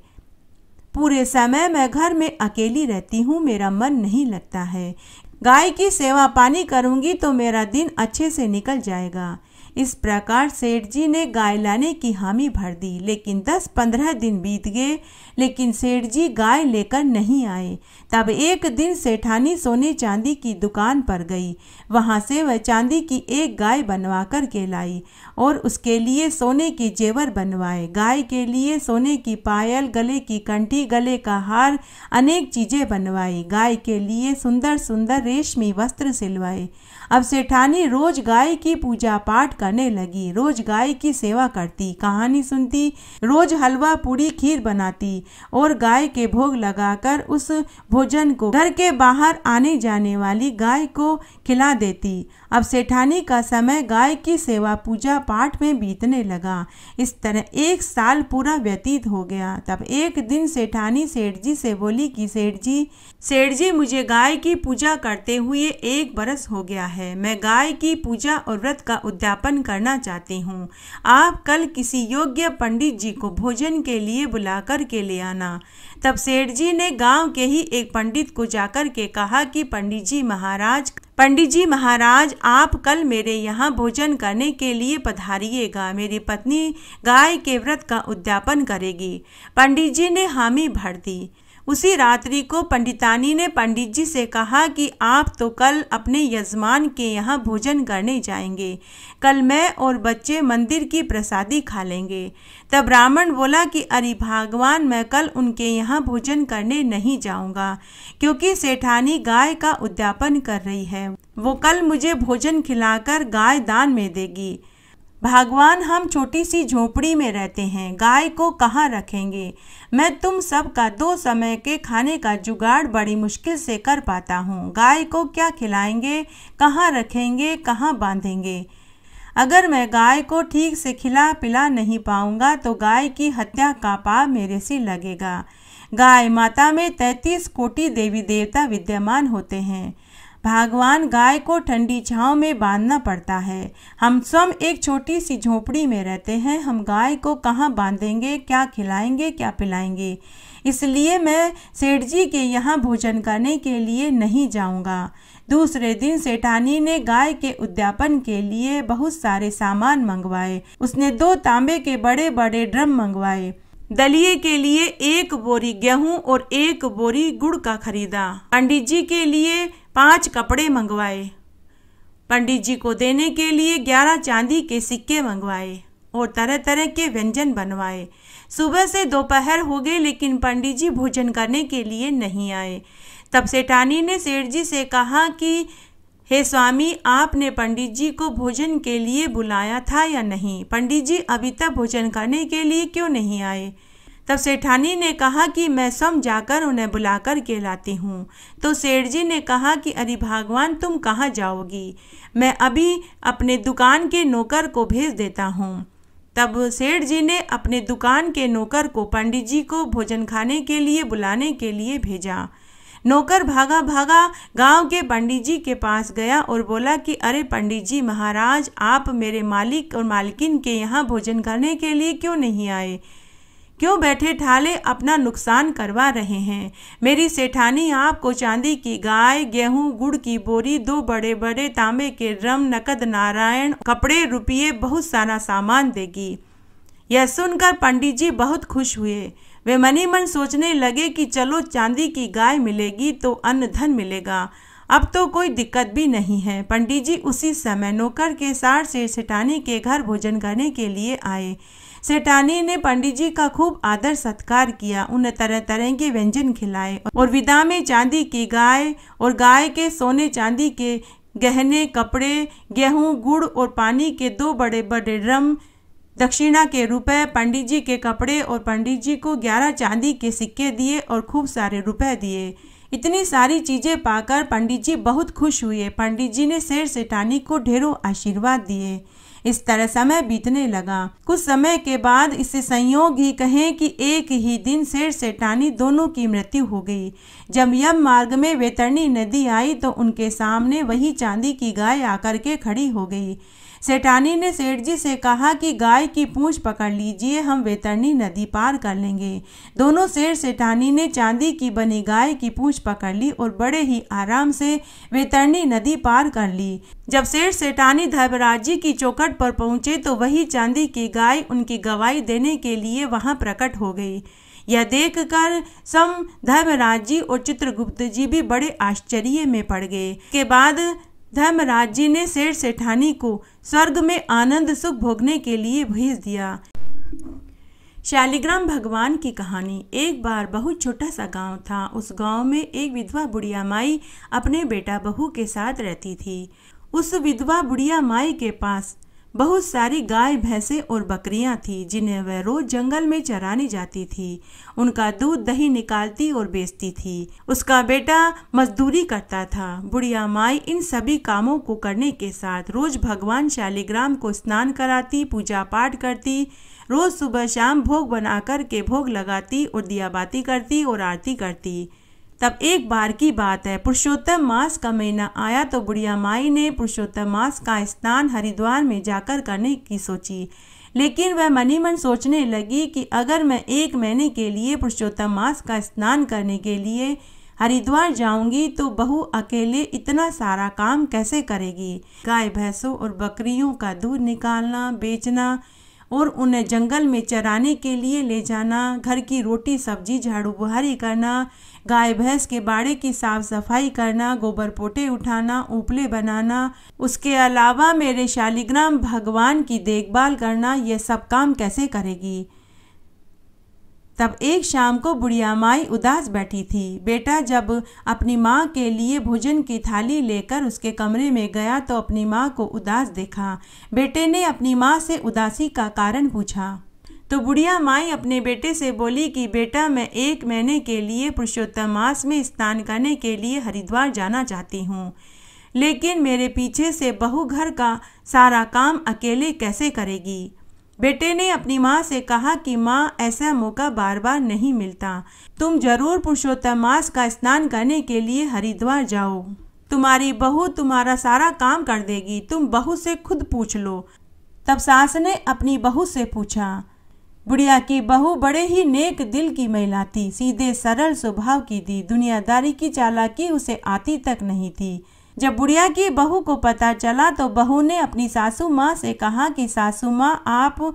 पूरे समय मैं घर में अकेली रहती हूँ, मेरा मन नहीं लगता है। गाय की सेवा पानी करूंगी तो मेरा दिन अच्छे से निकल जाएगा। इस प्रकार सेठ जी ने गाय लाने की हामी भर दी, लेकिन 10-15 दिन बीत गए, लेकिन सेठ जी गाय लेकर नहीं आए। तब एक दिन सेठानी सोने चांदी की दुकान पर गई। वहां से वह चांदी की एक गाय बनवा कर के लाई और उसके लिए सोने के जेवर बनवाए। गाय के लिए सोने की पायल, गले की कंठी, गले का हार, अनेक चीजें बनवाई। गाय के लिए सुंदर सुंदर रेशमी वस्त्र सिलवाए। अब सेठानी रोज गाय की पूजा पाठ करने लगी, रोज गाय की सेवा करती, कहानी सुनती, रोज हलवा पूड़ी खीर बनाती और गाय के भोग लगाकर उस भोजन को घर के बाहर आने जाने वाली गाय को खिला देती। अब सेठानी का समय गाय की सेवा पूजा पाठ में बीतने लगा। इस तरह 1 साल पूरा व्यतीत हो गया। तब एक दिन सेठानी सेठ जी से बोली कि सेठ जी मुझे गाय की पूजा करते हुए 1 बरस हो गया है। मैं गाय की पूजा और व्रत का उद्यापन उद्यापन करना चाहती हूँ। आप कल किसी योग्य पंडित जी को भोजन के लिए बुलाकर के ले आना। तब सेठ जी ने गांव के ही एक पंडित को जाकर के कहा कि पंडित जी महाराज, आप कल मेरे यहाँ भोजन करने के लिए पधारिएगा। मेरी पत्नी गाय के व्रत का उद्यापन करेगी। पंडित जी ने हामी भर दी। उसी रात्रि को पंडितानी ने पंडित जी से कहा कि आप तो कल अपने यजमान के यहाँ भोजन करने जाएंगे। कल मैं और बच्चे मंदिर की प्रसादी खा लेंगे। तब ब्राह्मण बोला कि अरे भगवान, मैं कल उनके यहाँ भोजन करने नहीं जाऊँगा, क्योंकि सेठानी गाय का उद्यापन कर रही है। वो कल मुझे भोजन खिलाकर गाय दान में देगी। भगवान, हम छोटी सी झोपड़ी में रहते हैं, गाय को कहाँ रखेंगे। मैं तुम सब का 2 समय के खाने का जुगाड़ बड़ी मुश्किल से कर पाता हूँ। गाय को क्या खिलाएंगे, कहाँ रखेंगे, कहाँ बांधेंगे। अगर मैं गाय को ठीक से खिला पिला नहीं पाऊंगा तो गाय की हत्या का पाप मेरे से लगेगा। गाय माता में 33 कोटि देवी देवता विद्यमान होते हैं। भगवान, गाय को ठंडी छांव में बांधना पड़ता है। हम स्वयं एक छोटी सी झोपड़ी में रहते हैं। हम गाय को कहाँ बांधेंगे, क्या खिलाएंगे, क्या पिलाएंगे। इसलिए मैं सेठ जी के यहाँ भोजन करने के लिए नहीं जाऊँगा। दूसरे दिन सेठानी ने गाय के उद्यापन के लिए बहुत सारे सामान मंगवाए। उसने 2 तांबे के बड़े बड़े ड्रम मंगवाए। दलिये के लिए 1 बोरी गेहूं और 1 बोरी गुड़ का खरीदा। पंडित जी के लिए 5 कपड़े मंगवाए। पंडित जी को देने के लिए 11 चांदी के सिक्के मंगवाए और तरह तरह के व्यंजन बनवाए। सुबह से दोपहर हो गए, लेकिन पंडित जी भोजन करने के लिए नहीं आए। तब सेठानी ने सेठ जी से कहा कि हे स्वामी, आपने पंडित जी को भोजन के लिए बुलाया था या नहीं? पंडित जी अभी तक भोजन करने के लिए क्यों नहीं आए? तब सेठानी ने कहा कि मैं स्वयं जाकर उन्हें बुलाकर के लाती हूँ। तो सेठ जी ने कहा कि अरे भगवान, तुम कहाँ जाओगी? मैं अभी अपने दुकान के नौकर को भेज देता हूँ। तब सेठ जी ने अपने दुकान के नौकर को पंडित जी को भोजन खाने के लिए बुलाने के लिए भेजा। नौकर भागा भागा गांव के पंडित जी के पास गया और बोला कि अरे पंडित जी महाराज, आप मेरे मालिक और मालकिन के यहाँ भोजन करने के लिए क्यों नहीं आए? क्यों बैठे ठाले अपना नुकसान करवा रहे हैं? मेरी सेठानी आपको चांदी की गाय, गेहूं, गुड़ की बोरी, 2 बड़े बड़े तांबे के ड्रम, नकद नारायण, कपड़े, रुपये, बहुत सारा सामान देगी। यह सुनकर पंडित जी बहुत खुश हुए। वे मनी मन सोचने लगे कि चलो चांदी की गाय मिलेगी तो अन्न धन मिलेगा, अब तो कोई दिक्कत भी नहीं है। पंडित जी उसी समय नौकर के साथ से सेठानी के घर भोजन करने के लिए आए। सेठानी ने पंडित जी का खूब आदर सत्कार किया, उन्हें तरह तरह के व्यंजन खिलाए और विदा में चांदी की गाय और गाय के सोने चांदी के गहने, कपड़े, गेहूं, गुड़ और पानी के 2 बड़े बड़े ड्रम, दक्षिणा के रुपए, पंडित जी के कपड़े और पंडित जी को 11 चांदी के सिक्के दिए और खूब सारे रुपए दिए। इतनी सारी चीजें पाकर पंडित जी बहुत खुश हुए। पंडित जी ने सेठ सेठानी को ढेरों आशीर्वाद दिए। इस तरह समय बीतने लगा। कुछ समय के बाद इससे संयोग ही कहें कि एक ही दिन सेठ सेठानी दोनों की मृत्यु हो गई। जब यम मार्ग में वैतरणी नदी आई तो उनके सामने वही चांदी की गाय आकर के खड़ी हो गई। सेठानी ने सेठ जी से कहा कि गाय की पूंछ पकड़ लीजिए, हम वैतरणी नदी पार कर लेंगे। दोनों सेठ सेठानी ने चांदी की बनी गाय की पूंछ पकड़ ली और बड़े ही आराम से वैतरणी नदी पार कर ली। जब सेठ सेठानी धर्मराज जी की चौखट पर पहुंचे तो वही चांदी की गाय उनकी गवाही देने के लिए वहां प्रकट हो गई। यह देखकर सम धर्मराज जी और चित्रगुप्त जी भी बड़े आश्चर्य में पड़ गए। के बाद धर्मराज जी ने सेठ सेठानी को स्वर्ग में आनंद सुख भोगने के लिए भेज दिया। शालिग्राम भगवान की कहानी। एक बार बहुत छोटा सा गांव था। उस गांव में एक विधवा बुढ़िया माई अपने बेटा बहू के साथ रहती थी। उस विधवा बुढ़िया माई के पास बहुत सारी गाय, भैंसें और बकरियां थी जिन्हें वह रोज जंगल में चराने जाती थी। उनका दूध दही निकालती और बेचती थी। उसका बेटा मजदूरी करता था। बुढ़िया माई इन सभी कामों को करने के साथ रोज भगवान शालिग्राम को स्नान कराती, पूजा पाठ करती। रोज सुबह शाम भोग बना कर के भोग लगाती और दिया बाती करती और आरती करती। तब एक बार की बात है, पुरुषोत्तम मास का महीना आया तो बुढ़िया माई ने पुरुषोत्तम मास का स्नान हरिद्वार में जाकर करने की सोची। लेकिन वह मनी मन सोचने लगी कि अगर मैं 1 महीने के लिए पुरुषोत्तम मास का स्नान करने के लिए हरिद्वार जाऊंगी तो बहू अकेले इतना सारा काम कैसे करेगी। गाय भैंसों और बकरियों का दूध निकालना, बेचना और उन्हें जंगल में चराने के लिए ले जाना, घर की रोटी सब्जी झाड़ू बुहारी करना, गाय भैंस के बाड़े की साफ सफाई करना, गोबर पोटे उठाना, उपले बनाना, उसके अलावा मेरे शालिग्राम भगवान की देखभाल करना, ये सब काम कैसे करेगी। तब एक शाम को बुढ़िया माई उदास बैठी थी। बेटा जब अपनी माँ के लिए भोजन की थाली लेकर उसके कमरे में गया तो अपनी माँ को उदास देखा। बेटे ने अपनी माँ से उदासी का कारण पूछा तो बुढ़िया माई अपने बेटे से बोली कि बेटा मैं 1 महीने के लिए पुरुषोत्तम मास में स्नान करने के लिए हरिद्वार जाना चाहती हूँ, लेकिन मेरे पीछे से बहू घर का सारा काम अकेले कैसे करेगी। बेटे ने अपनी माँ से कहा कि माँ ऐसा मौका बार बार नहीं मिलता, तुम जरूर पुरुषोत्तम मास का स्नान करने के लिए हरिद्वार जाओ, तुम्हारी बहू तुम्हारा सारा काम कर देगी, तुम बहू से खुद पूछ लो। तब सास ने अपनी बहू से पूछा। बुढ़िया की बहू बड़े ही नेक दिल की महिला थी, सीधे सरल स्वभाव की थी, दुनियादारी की चालाकी उसे आती तक नहीं थी। जब बुढ़िया की बहू को पता चला तो बहू ने अपनी सासू माँ से कहा कि सासू माँ आप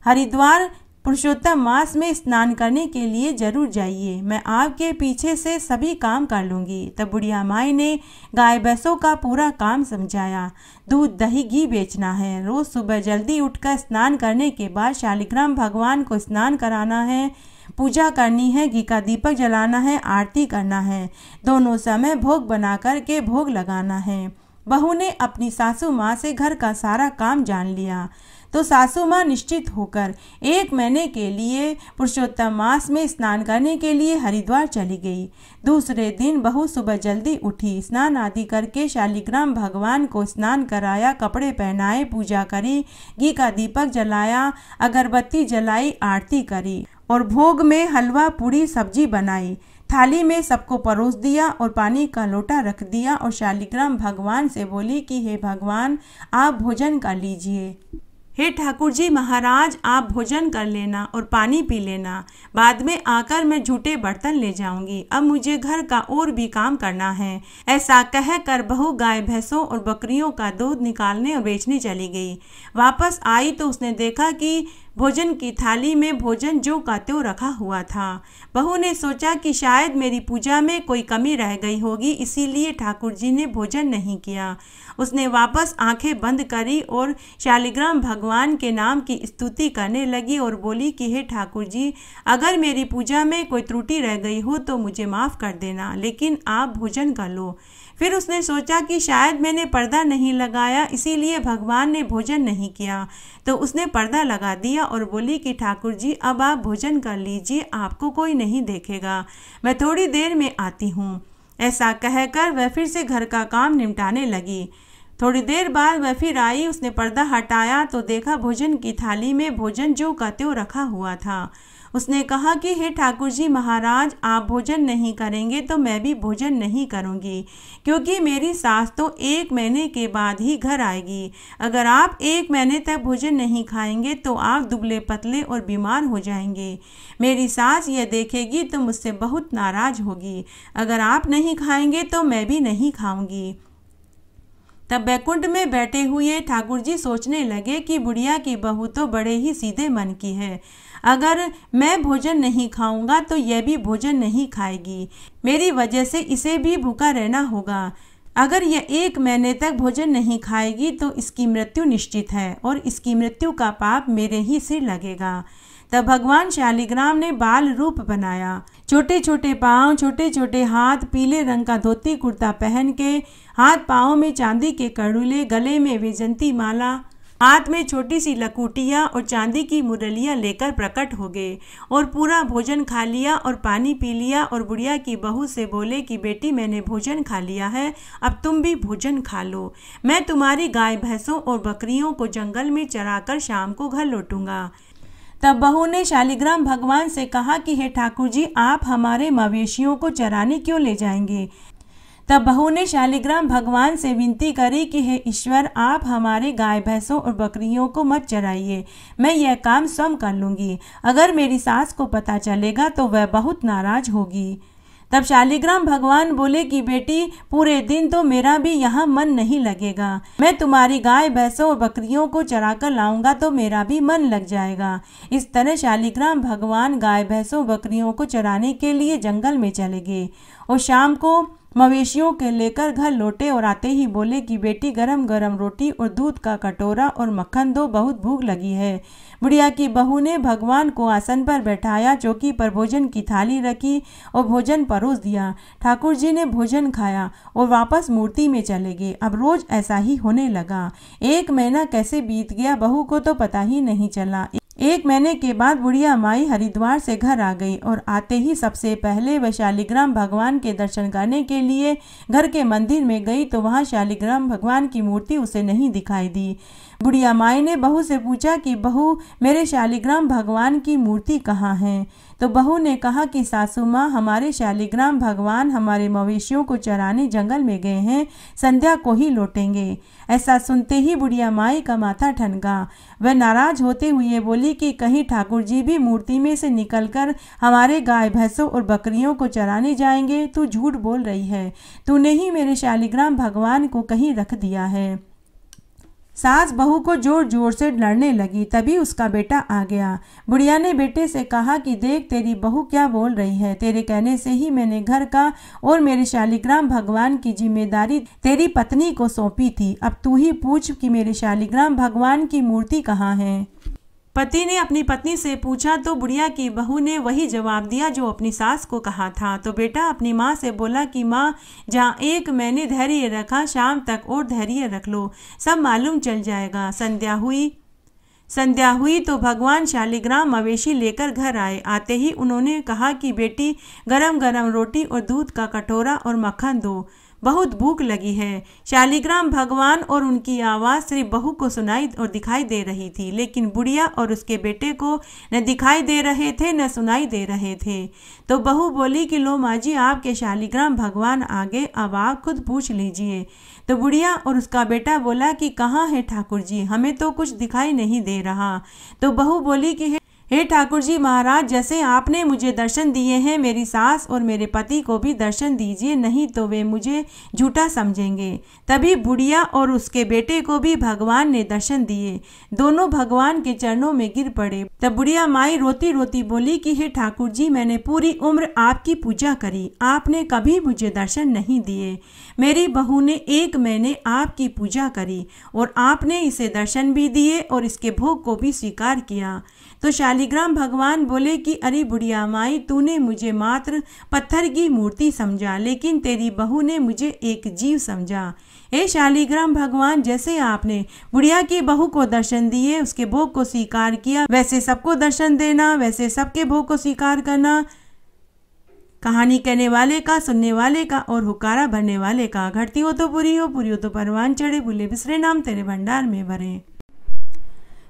हरिद्वार पुरुषोत्तम मास में स्नान करने के लिए जरूर जाइए, मैं आपके पीछे से सभी काम कर लूँगी। तब बुढ़िया माई ने गाय भैंसों का पूरा काम समझाया। दूध दही घी बेचना है, रोज़ सुबह जल्दी उठकर स्नान करने के बाद शालिग्राम भगवान को स्नान कराना है, पूजा करनी है, घी का दीपक जलाना है, आरती करना है, दोनों समय भोग बना कर के भोग लगाना है। बहू ने अपनी सासू माँ से घर का सारा काम जान लिया तो सासू माँ निश्चित होकर 1 महीने के लिए पुरुषोत्तम मास में स्नान करने के लिए हरिद्वार चली गई। दूसरे दिन बहू सुबह जल्दी उठी, स्नान आदि करके शालिग्राम भगवान को स्नान कराया, कपड़े पहनाए, पूजा करी, घी का दीपक जलाया, अगरबत्ती जलाई, आरती करी और भोग में हलवा पूड़ी सब्जी बनाई। थाली में सबको परोस दिया और पानी का लोटा रख दिया और शालिग्राम भगवान से बोली कि हे भगवान आप भोजन कर लीजिए। हे ठाकुर जी महाराज आप भोजन कर लेना और पानी पी लेना, बाद में आकर मैं झूठे बर्तन ले जाऊंगी, अब मुझे घर का और भी काम करना है। ऐसा कहकर बहू गाय भैंसों और बकरियों का दूध निकालने और बेचने चली गई। वापस आई तो उसने देखा कि भोजन की थाली में भोजन जो का त्यों रखा हुआ था। बहू ने सोचा कि शायद मेरी पूजा में कोई कमी रह गई होगी, इसीलिए ठाकुर जी ने भोजन नहीं किया। उसने वापस आंखें बंद करी और शालिग्राम भगवान के नाम की स्तुति करने लगी और बोली कि हे ठाकुर जी अगर मेरी पूजा में कोई त्रुटि रह गई हो तो मुझे माफ़ कर देना, लेकिन आप भोजन कर लो। फिर उसने सोचा कि शायद मैंने पर्दा नहीं लगाया इसीलिए भगवान ने भोजन नहीं किया, तो उसने पर्दा लगा दिया और बोली कि ठाकुर जी अब आप भोजन कर लीजिए, आपको कोई नहीं देखेगा, मैं थोड़ी देर में आती हूँ। ऐसा कहकर वह फिर से घर का काम निपटाने लगी। थोड़ी देर बाद वह फिर आई, उसने पर्दा हटाया तो देखा भोजन की थाली में भोजन जो का त्यों रखा हुआ था। उसने कहा कि हे ठाकुर जी महाराज आप भोजन नहीं करेंगे तो मैं भी भोजन नहीं करूंगी, क्योंकि मेरी सास तो 1 महीने के बाद ही घर आएगी। अगर आप 1 महीने तक भोजन नहीं खाएंगे तो आप दुबले पतले और बीमार हो जाएंगे। मेरी सास यह देखेगी तो मुझसे बहुत नाराज होगी। अगर आप नहीं खाएंगे तो मैं भी नहीं खाऊंगी। तब बैकुंठ में बैठे हुए ठाकुर जी सोचने लगे कि बुढ़िया की बहू तो बड़े ही सीधे मन की है। अगर मैं भोजन नहीं खाऊंगा तो यह भी भोजन नहीं खाएगी, मेरी वजह से इसे भी भूखा रहना होगा। अगर यह 1 महीने तक भोजन नहीं खाएगी तो इसकी मृत्यु निश्चित है और इसकी मृत्यु का पाप मेरे ही सिर लगेगा। तब भगवान शालिग्राम ने बाल रूप बनाया। छोटे छोटे पाँव, छोटे छोटे हाथ, पीले रंग का धोती कुर्ता पहन के, हाथ पाँव में चांदी के कड़ुले, गले में वैजंती माला, हाथ में छोटी सी लकुटिया और चांदी की मुरलियाँ लेकर प्रकट हो गए और पूरा भोजन खा लिया और पानी पी लिया और बुढ़िया की बहू से बोले कि बेटी मैंने भोजन खा लिया है, अब तुम भी भोजन खा लो। मैं तुम्हारी गाय भैंसों और बकरियों को जंगल में चराकर शाम को घर लौटूंगा। तब बहू ने शालिग्राम भगवान से कहा कि हे ठाकुर जी, आप हमारे मवेशियों को चराने क्यों ले जाएंगे। तब बहू ने शालिग्राम भगवान से विनती करी कि हे ईश्वर, आप हमारे गाय भैंसों और बकरियों को मत चराइए, मैं यह काम स्वयं कर लूँगी। अगर मेरी सास को पता चलेगा तो वह बहुत नाराज होगी। तब शालिग्राम भगवान बोले कि बेटी, पूरे दिन तो मेरा भी यहाँ मन नहीं लगेगा। मैं तुम्हारी गाय भैंसों और बकरियों को चरा कर लाऊंगा तो मेरा भी मन लग जाएगा। इस तरह शालिग्राम भगवान गाय भैंसों बकरियों को चराने के लिए जंगल में चले गए और शाम को मवेशियों के लेकर घर लौटे और आते ही बोले कि बेटी, गरम गरम रोटी और दूध का कटोरा और मक्खन दो, बहुत भूख लगी है। बुढ़िया की बहू ने भगवान को आसन पर बैठाया, चौकी पर भोजन की थाली रखी और भोजन परोस दिया। ठाकुर जी ने भोजन खाया और वापस मूर्ति में चले गए। अब रोज ऐसा ही होने लगा। 1 महीना कैसे बीत गया, बहू को तो पता ही नहीं चला। 1 महीने के बाद बुढ़िया माई हरिद्वार से घर आ गई और आते ही सबसे पहले वह शालिग्राम भगवान के दर्शन करने के लिए घर के मंदिर में गई तो वहां शालिग्राम भगवान की मूर्ति उसे नहीं दिखाई दी। बुढ़िया माई ने बहू से पूछा कि बहू, मेरे शालिग्राम भगवान की मूर्ति कहाँ है। तो बहू ने कहा कि सासू माँ, हमारे शालिग्राम भगवान हमारे मवेशियों को चराने जंगल में गए हैं, संध्या को ही लौटेंगे। ऐसा सुनते ही बुढ़िया माई का माथा ठनका। वह नाराज होते हुए बोली कि कहीं ठाकुर जी भी मूर्ति में से निकलकर हमारे गाय भैंसों और बकरियों को चराने जाएंगे। तू झूठ बोल रही है, तूने ही मेरे शालिग्राम भगवान को कहीं रख दिया है। सास बहू को जोर जोर से लड़ने लगी। तभी उसका बेटा आ गया। बुढ़िया ने बेटे से कहा कि देख, तेरी बहू क्या बोल रही है। तेरे कहने से ही मैंने घर का और मेरे शालिग्राम भगवान की जिम्मेदारी तेरी पत्नी को सौंपी थी। अब तू ही पूछ कि मेरे शालिग्राम भगवान की मूर्ति कहाँ है। पति ने अपनी पत्नी से पूछा तो बुढ़िया की बहू ने वही जवाब दिया जो अपनी सास को कहा था। तो बेटा अपनी माँ से बोला कि माँ, जहाँ 1 महीने धैर्य रखा, शाम तक और धैर्य रख लो, सब मालूम चल जाएगा। संध्या हुई तो भगवान शालिग्राम मवेशी लेकर घर आए। आते ही उन्होंने कहा कि बेटी, गरम गरम रोटी और दूध का कटोरा और मक्खन दो, बहुत भूख लगी है। शालिग्राम भगवान और उनकी आवाज़ सिर्फ बहू को सुनाई और दिखाई दे रही थी, लेकिन बुढ़िया और उसके बेटे को न दिखाई दे रहे थे न सुनाई दे रहे थे। तो बहू बोली कि लो माँ जी, आपके शालिग्राम भगवान आगे, अब आप खुद पूछ लीजिए। तो बुढ़िया और उसका बेटा बोला कि कहाँ है ठाकुर जी, हमें तो कुछ दिखाई नहीं दे रहा। तो बहू बोली कि हे ठाकुर जी महाराज, जैसे आपने मुझे दर्शन दिए हैं, मेरी सास और मेरे पति को भी दर्शन दीजिए, नहीं तो वे मुझे झूठा समझेंगे। तभी बुढ़िया और उसके बेटे को भी भगवान ने दर्शन दिए। दोनों भगवान के चरणों में गिर पड़े। तब बुढ़िया माई रोती रोती बोली कि हे ठाकुर जी, मैंने पूरी उम्र आपकी पूजा करी, आपने कभी मुझे दर्शन नहीं दिए। मेरी बहू ने 1 महीने आपकी पूजा करी और आपने इसे दर्शन भी दिए और इसके भोग को भी स्वीकार किया। तो शालिग्राम भगवान बोले कि अरे बुढ़िया माई, तूने मुझे मात्र पत्थर की मूर्ति समझा, लेकिन तेरी बहू ने मुझे एक जीव समझा। हे शालिग्राम भगवान, जैसे आपने बुढ़िया की बहू को दर्शन दिए, उसके भोग को स्वीकार किया, वैसे सबको दर्शन देना, वैसे सबके भोग को स्वीकार करना। कहानी कहने वाले का, सुनने वाले का और हुक्कारा भरने वाले का। घटती हो तो पूरी हो, पूरी हो तो परवान चढ़े, भूले बिसरे नाम तेरे भंडार में भरे।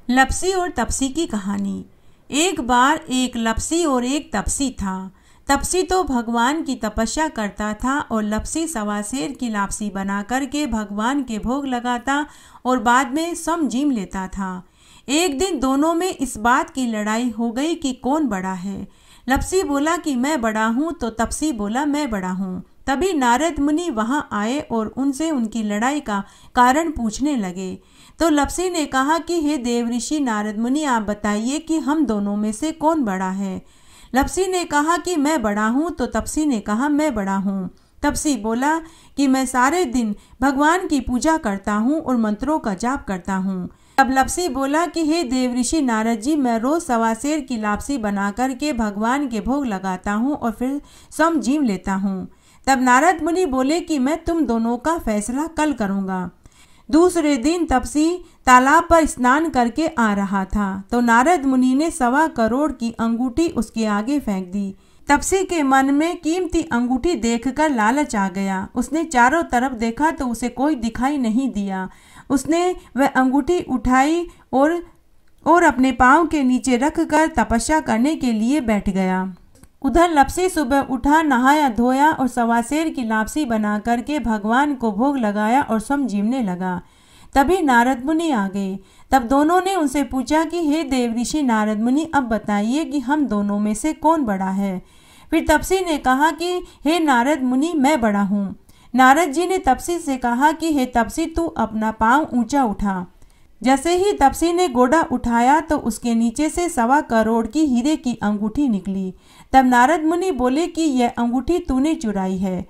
लपसी और तपसी की कहानी। एक बार एक लपसी और एक तपसी था। तपसी तो भगवान की तपस्या करता था और लपसी सवा सेर की लापसी बना करके भगवान के भोग लगाता और बाद में सम जीम लेता था। एक दिन दोनों में इस बात की लड़ाई हो गई कि कौन बड़ा है। लपसी बोला कि मैं बड़ा हूँ, तो तपसी बोला मैं बड़ा हूँ। तभी नारद मुनि वहाँ आए और उनसे उनकी लड़ाई का कारण पूछने लगे। तो लपसी ने कहा कि हे देव ऋषि नारद मुनि, आप बताइए कि हम दोनों में से कौन बड़ा है। लपसी ने कहा कि मैं बड़ा हूँ, तो तपसी ने कहा मैं बड़ा हूँ। तपसी बोला कि मैं सारे दिन भगवान की पूजा करता हूँ और मंत्रों का जाप करता हूँ। तब लपसी बोला कि हे देव ऋषि नारद जी, मैं रोज सवा सेर की लापसी बना करके भगवान के भोग लगाता हूँ और फिर सम जीव लेता हूँ। तब नारद मुनि बोले कि मैं तुम दोनों का फैसला कल करूँगा। दूसरे दिन तपसी तालाब पर स्नान करके आ रहा था, तो नारद मुनि ने 1.25 करोड़ की अंगूठी उसके आगे फेंक दी। तपसी के मन में कीमती अंगूठी देखकर लालच आ गया। उसने चारों तरफ देखा तो उसे कोई दिखाई नहीं दिया। उसने वह अंगूठी उठाई और और अपने पाँव के नीचे रखकर तपस्या करने के लिए बैठ गया। उधर लपसी सुबह उठा, नहाया धोया और सवा सेर की लापसी बना करके भगवान को भोग लगाया और स्वयं जीवने लगा। तभी नारद मुनि आ गए। तब दोनों ने उनसे पूछा कि हे देवऋषि नारद मुनि, अब बताइए कि हम दोनों में से कौन बड़ा है। फिर तपसी ने कहा कि हे नारद मुनि, मैं बड़ा हूँ। नारद जी ने तपसी से कहा कि हे तपसी, तू अपना पाँव ऊंचा उठा। जैसे ही तपसी ने गोड़ा उठाया तो उसके नीचे से 1.25 करोड़ की हीरे की अंगूठी निकली। तब नारद मुनि बोले कि यह अंगूठी तूने चुराई है।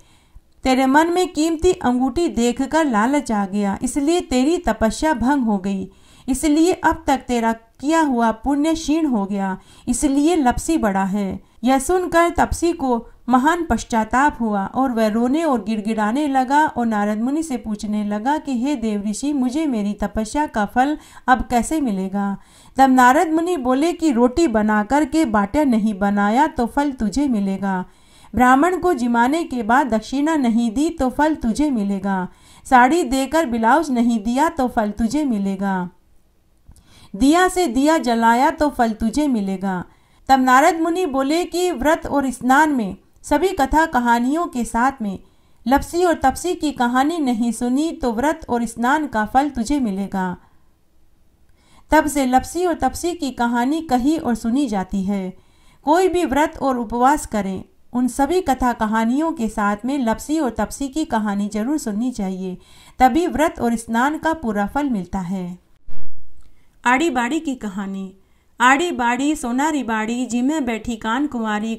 तेरे मन में कीमती अंगूठी देखकर लालच आ गया, इसलिए तेरी तपस्या भंग हो गई। इसलिए अब तक तेरा किया हुआ पुण्य क्षीण हो गया, इसलिए लपसी बड़ा है। यह सुनकर तपसी को महान पश्चाताप हुआ और वह रोने और गिड़गिड़ाने लगा और नारद मुनि से पूछने लगा कि हे देवऋषि, मुझे मेरी तपस्या का फल अब कैसे मिलेगा। तब नारद मुनि बोले कि रोटी बना करके बाटा नहीं बनाया तो फल तुझे मिलेगा। ब्राह्मण को जिमाने के बाद दक्षिणा नहीं दी तो फल तुझे मिलेगा। साड़ी देकर ब्लाउज नहीं दिया तो फल तुझे मिलेगा। दिया से दिया जलाया तो फल तुझे मिलेगा। तब नारद मुनि बोले कि व्रत और स्नान में सभी कथा कहानियों के साथ में लपसी और तपसी की कहानी नहीं सुनी तो व्रत और स्नान का फल तुझे मिलेगा। तब से लपसी और तपसी की कहानी कही और सुनी जाती है। कोई भी व्रत और उपवास करे, उन सभी कथा कहानियों के साथ में लपसी और तपसी की कहानी जरूर सुननी चाहिए, तभी व्रत और स्नान का पूरा फल मिलता है। आड़ी बाड़ी की कहानी। आड़ी बाड़ी सोनारी बाड़ी, जिमे बैठी कान कुंवारी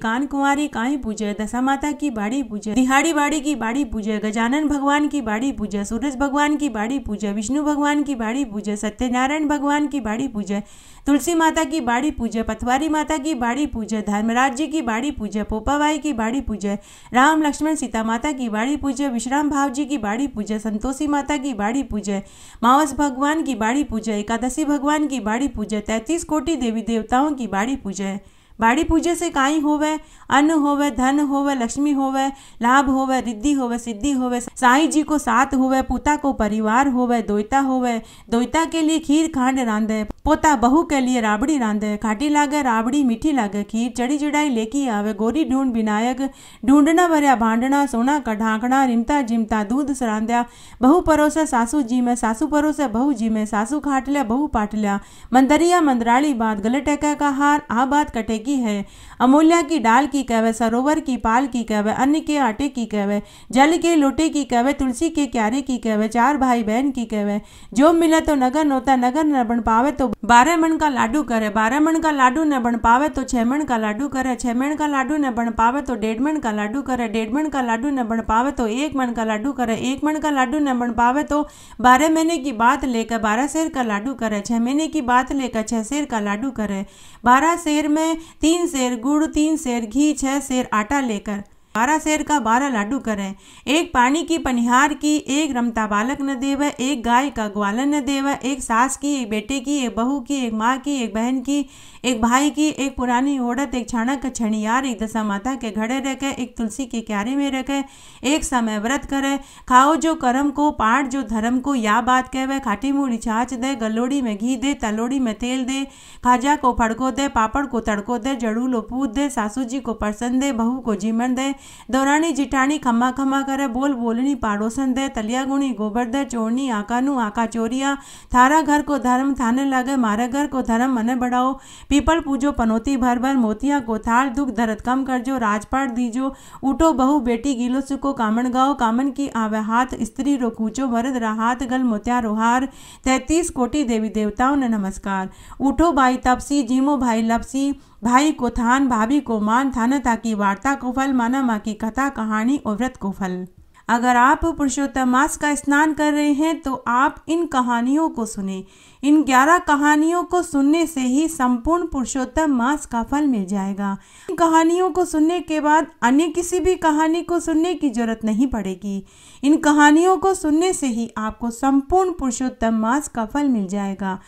काहे पूजे, दशा माता की बाड़ी पूजे, दिहाड़ी बाड़ी की बाड़ी पूजे, गजानन भगवान की बाड़ी पूजे, सूरज भगवान की बाड़ी पूजे, विष्णु भगवान की बाड़ी पूजे, सत्यनारायण भगवान की बाड़ी पूजे, तुलसी माता की बाड़ी पूजे, पथवारी माता की बाड़ी पूजे, धर्मराज जी की बाड़ी पूजे, पोपाबाई की बाड़ी पूजे, राम लक्ष्मण सीता माता की बाड़ी पूजे, विश्राम भाव जी की बाड़ी पूजे, संतोषी माता की बाड़ी पूजे, मावस भगवान की बाड़ी पूजे, एकादशी भगवान की बाड़ी पूजे, 33 कोटि देवी देवताओं की बाड़ी पूजे। बाड़ी पूजे से काई होवे, अन्न होवे, धन होवे, लक्ष्मी होवे, लाभ होवे, रिद्धि होवे, सिद्धि होवे, साईं जी को साथ होवे, पुता को परिवार होवे, दोयता होवे, दोयता के लिए खीर खांड रांधे, पोता बहू के लिए राबड़ी रांधे, खाटी लागे राबड़ी मीठी लागे खीर, चढ़ी चढ़ाई लेकी आवे, गोरी ढूंढ विनायक, ढूंढना भरया भांडना, सोना का ढांकना, रिमता जिमता दूध सरांध्या, बहू परोसे सासू जी में, सासू परोसे बहू जी में, सासू खाट लिया बहू पाट लिया, मंदरिया मंदराली बात, गले टेका का हार आ बात कटेगी है, अमूल्या की डाल की कहवे, सरोवर की पाल की कहवे, अन्न के आटे की कहवे, जल के लोटे की कहवे, तुलसी के क्यारे की कहवे, 4 भाई बहन की कहवे, जो मिले तो नगर नोता, नगर न बन पावे तो 12 मन का लाडू करे, 12 मन का लाडू न बन पावे तो 6 मन का लाडू करे, 6 मन का लाडू न बन पावे तो 1.5 मन का लाडू करे, 1.5 मन का लाडू न बन पावे तो 1 मन का लाडू करे, 1 मन का लाडू न बन पावे तो 12 महीने की बात लेकर 12 सेर का लाडू करे, 6 महीने की बात लेकर 6 सेर का लाडू करे, 12 सेर में 3 सेर गुड़, 3 सेर घी, 6 सेर आटा लेकर 12 सेर का 12 लाडू करें। एक पानी की पनिहार की, एक रमता बालक न देवे, एक गाय का ग्वालन न देवे, एक सास की, एक बेटे की, एक बहू की, एक माँ की, एक बहन की, एक भाई की, एक पुरानी औरत, एक छाणक छणियार, एक दशा माता के घड़े रखे, एक तुलसी के क्यारे में रखे, एक समय व्रत करे, खाओ जो कर्म को, पाठ जो धर्म को, या बात कहवे, खाटी मूड़ी छाछ दे, गलोड़ी में घी दे, तलोड़ी में तेल दे, खाजा को फड़को दे, पापड़ को तड़को दे, जड़ूलो पूत दे, सासू जी को परसन दे, बहू को जीमन दे, दौरानी जिठानी खम्मा खम्मा करे, बोल बोलनी पाड़ोसन दे, तलिया गुणी गोबर दे, चोरनी आकानू आका चोरिया, थारा घर को धर्म थाने लगे, मारे घर को धर्म मने बढ़ाओ, पीपल पूजो पनौती भर भर, मोतिया को थाल, दुख दर्द कम कर जो, राजपाट दीजो, उठो बहू बेटी गीलो सुको, कामन गाओ, कामन की आवे हाथ, स्त्री रो कूचो, मर्द रहात गल मोतिया रोहार, 33 कोटि देवी देवताओं ने नमस्कार। उठो भाई तपसी, जीमो भाई लपसी, भाई को थान, भाभी को मान, थानता की वार्ता को फल, माना माँ की कथा कहानी और व्रत को फल। अगर आप पुरुषोत्तम मास का स्नान कर रहे हैं तो आप इन कहानियों को सुने। इन 11 कहानियों को सुनने से ही संपूर्ण पुरुषोत्तम मास का फल मिल जाएगा। इन कहानियों को सुनने के बाद अन्य किसी भी कहानी को सुनने की जरूरत नहीं पड़ेगी। इन कहानियों को सुनने से ही आपको संपूर्ण पुरुषोत्तम मास का फल मिल जाएगा।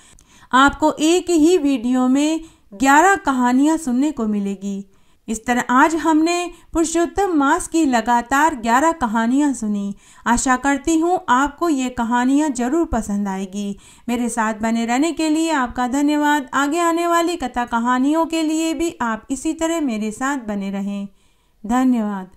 आपको एक ही वीडियो में 11 कहानियां सुनने को मिलेगी। इस तरह आज हमने पुरुषोत्तम मास की लगातार 11 कहानियाँ सुनी। आशा करती हूँ आपको ये कहानियाँ ज़रूर पसंद आएगी। मेरे साथ बने रहने के लिए आपका धन्यवाद। आगे आने वाली कथा कहानियों के लिए भी आप इसी तरह मेरे साथ बने रहें। धन्यवाद।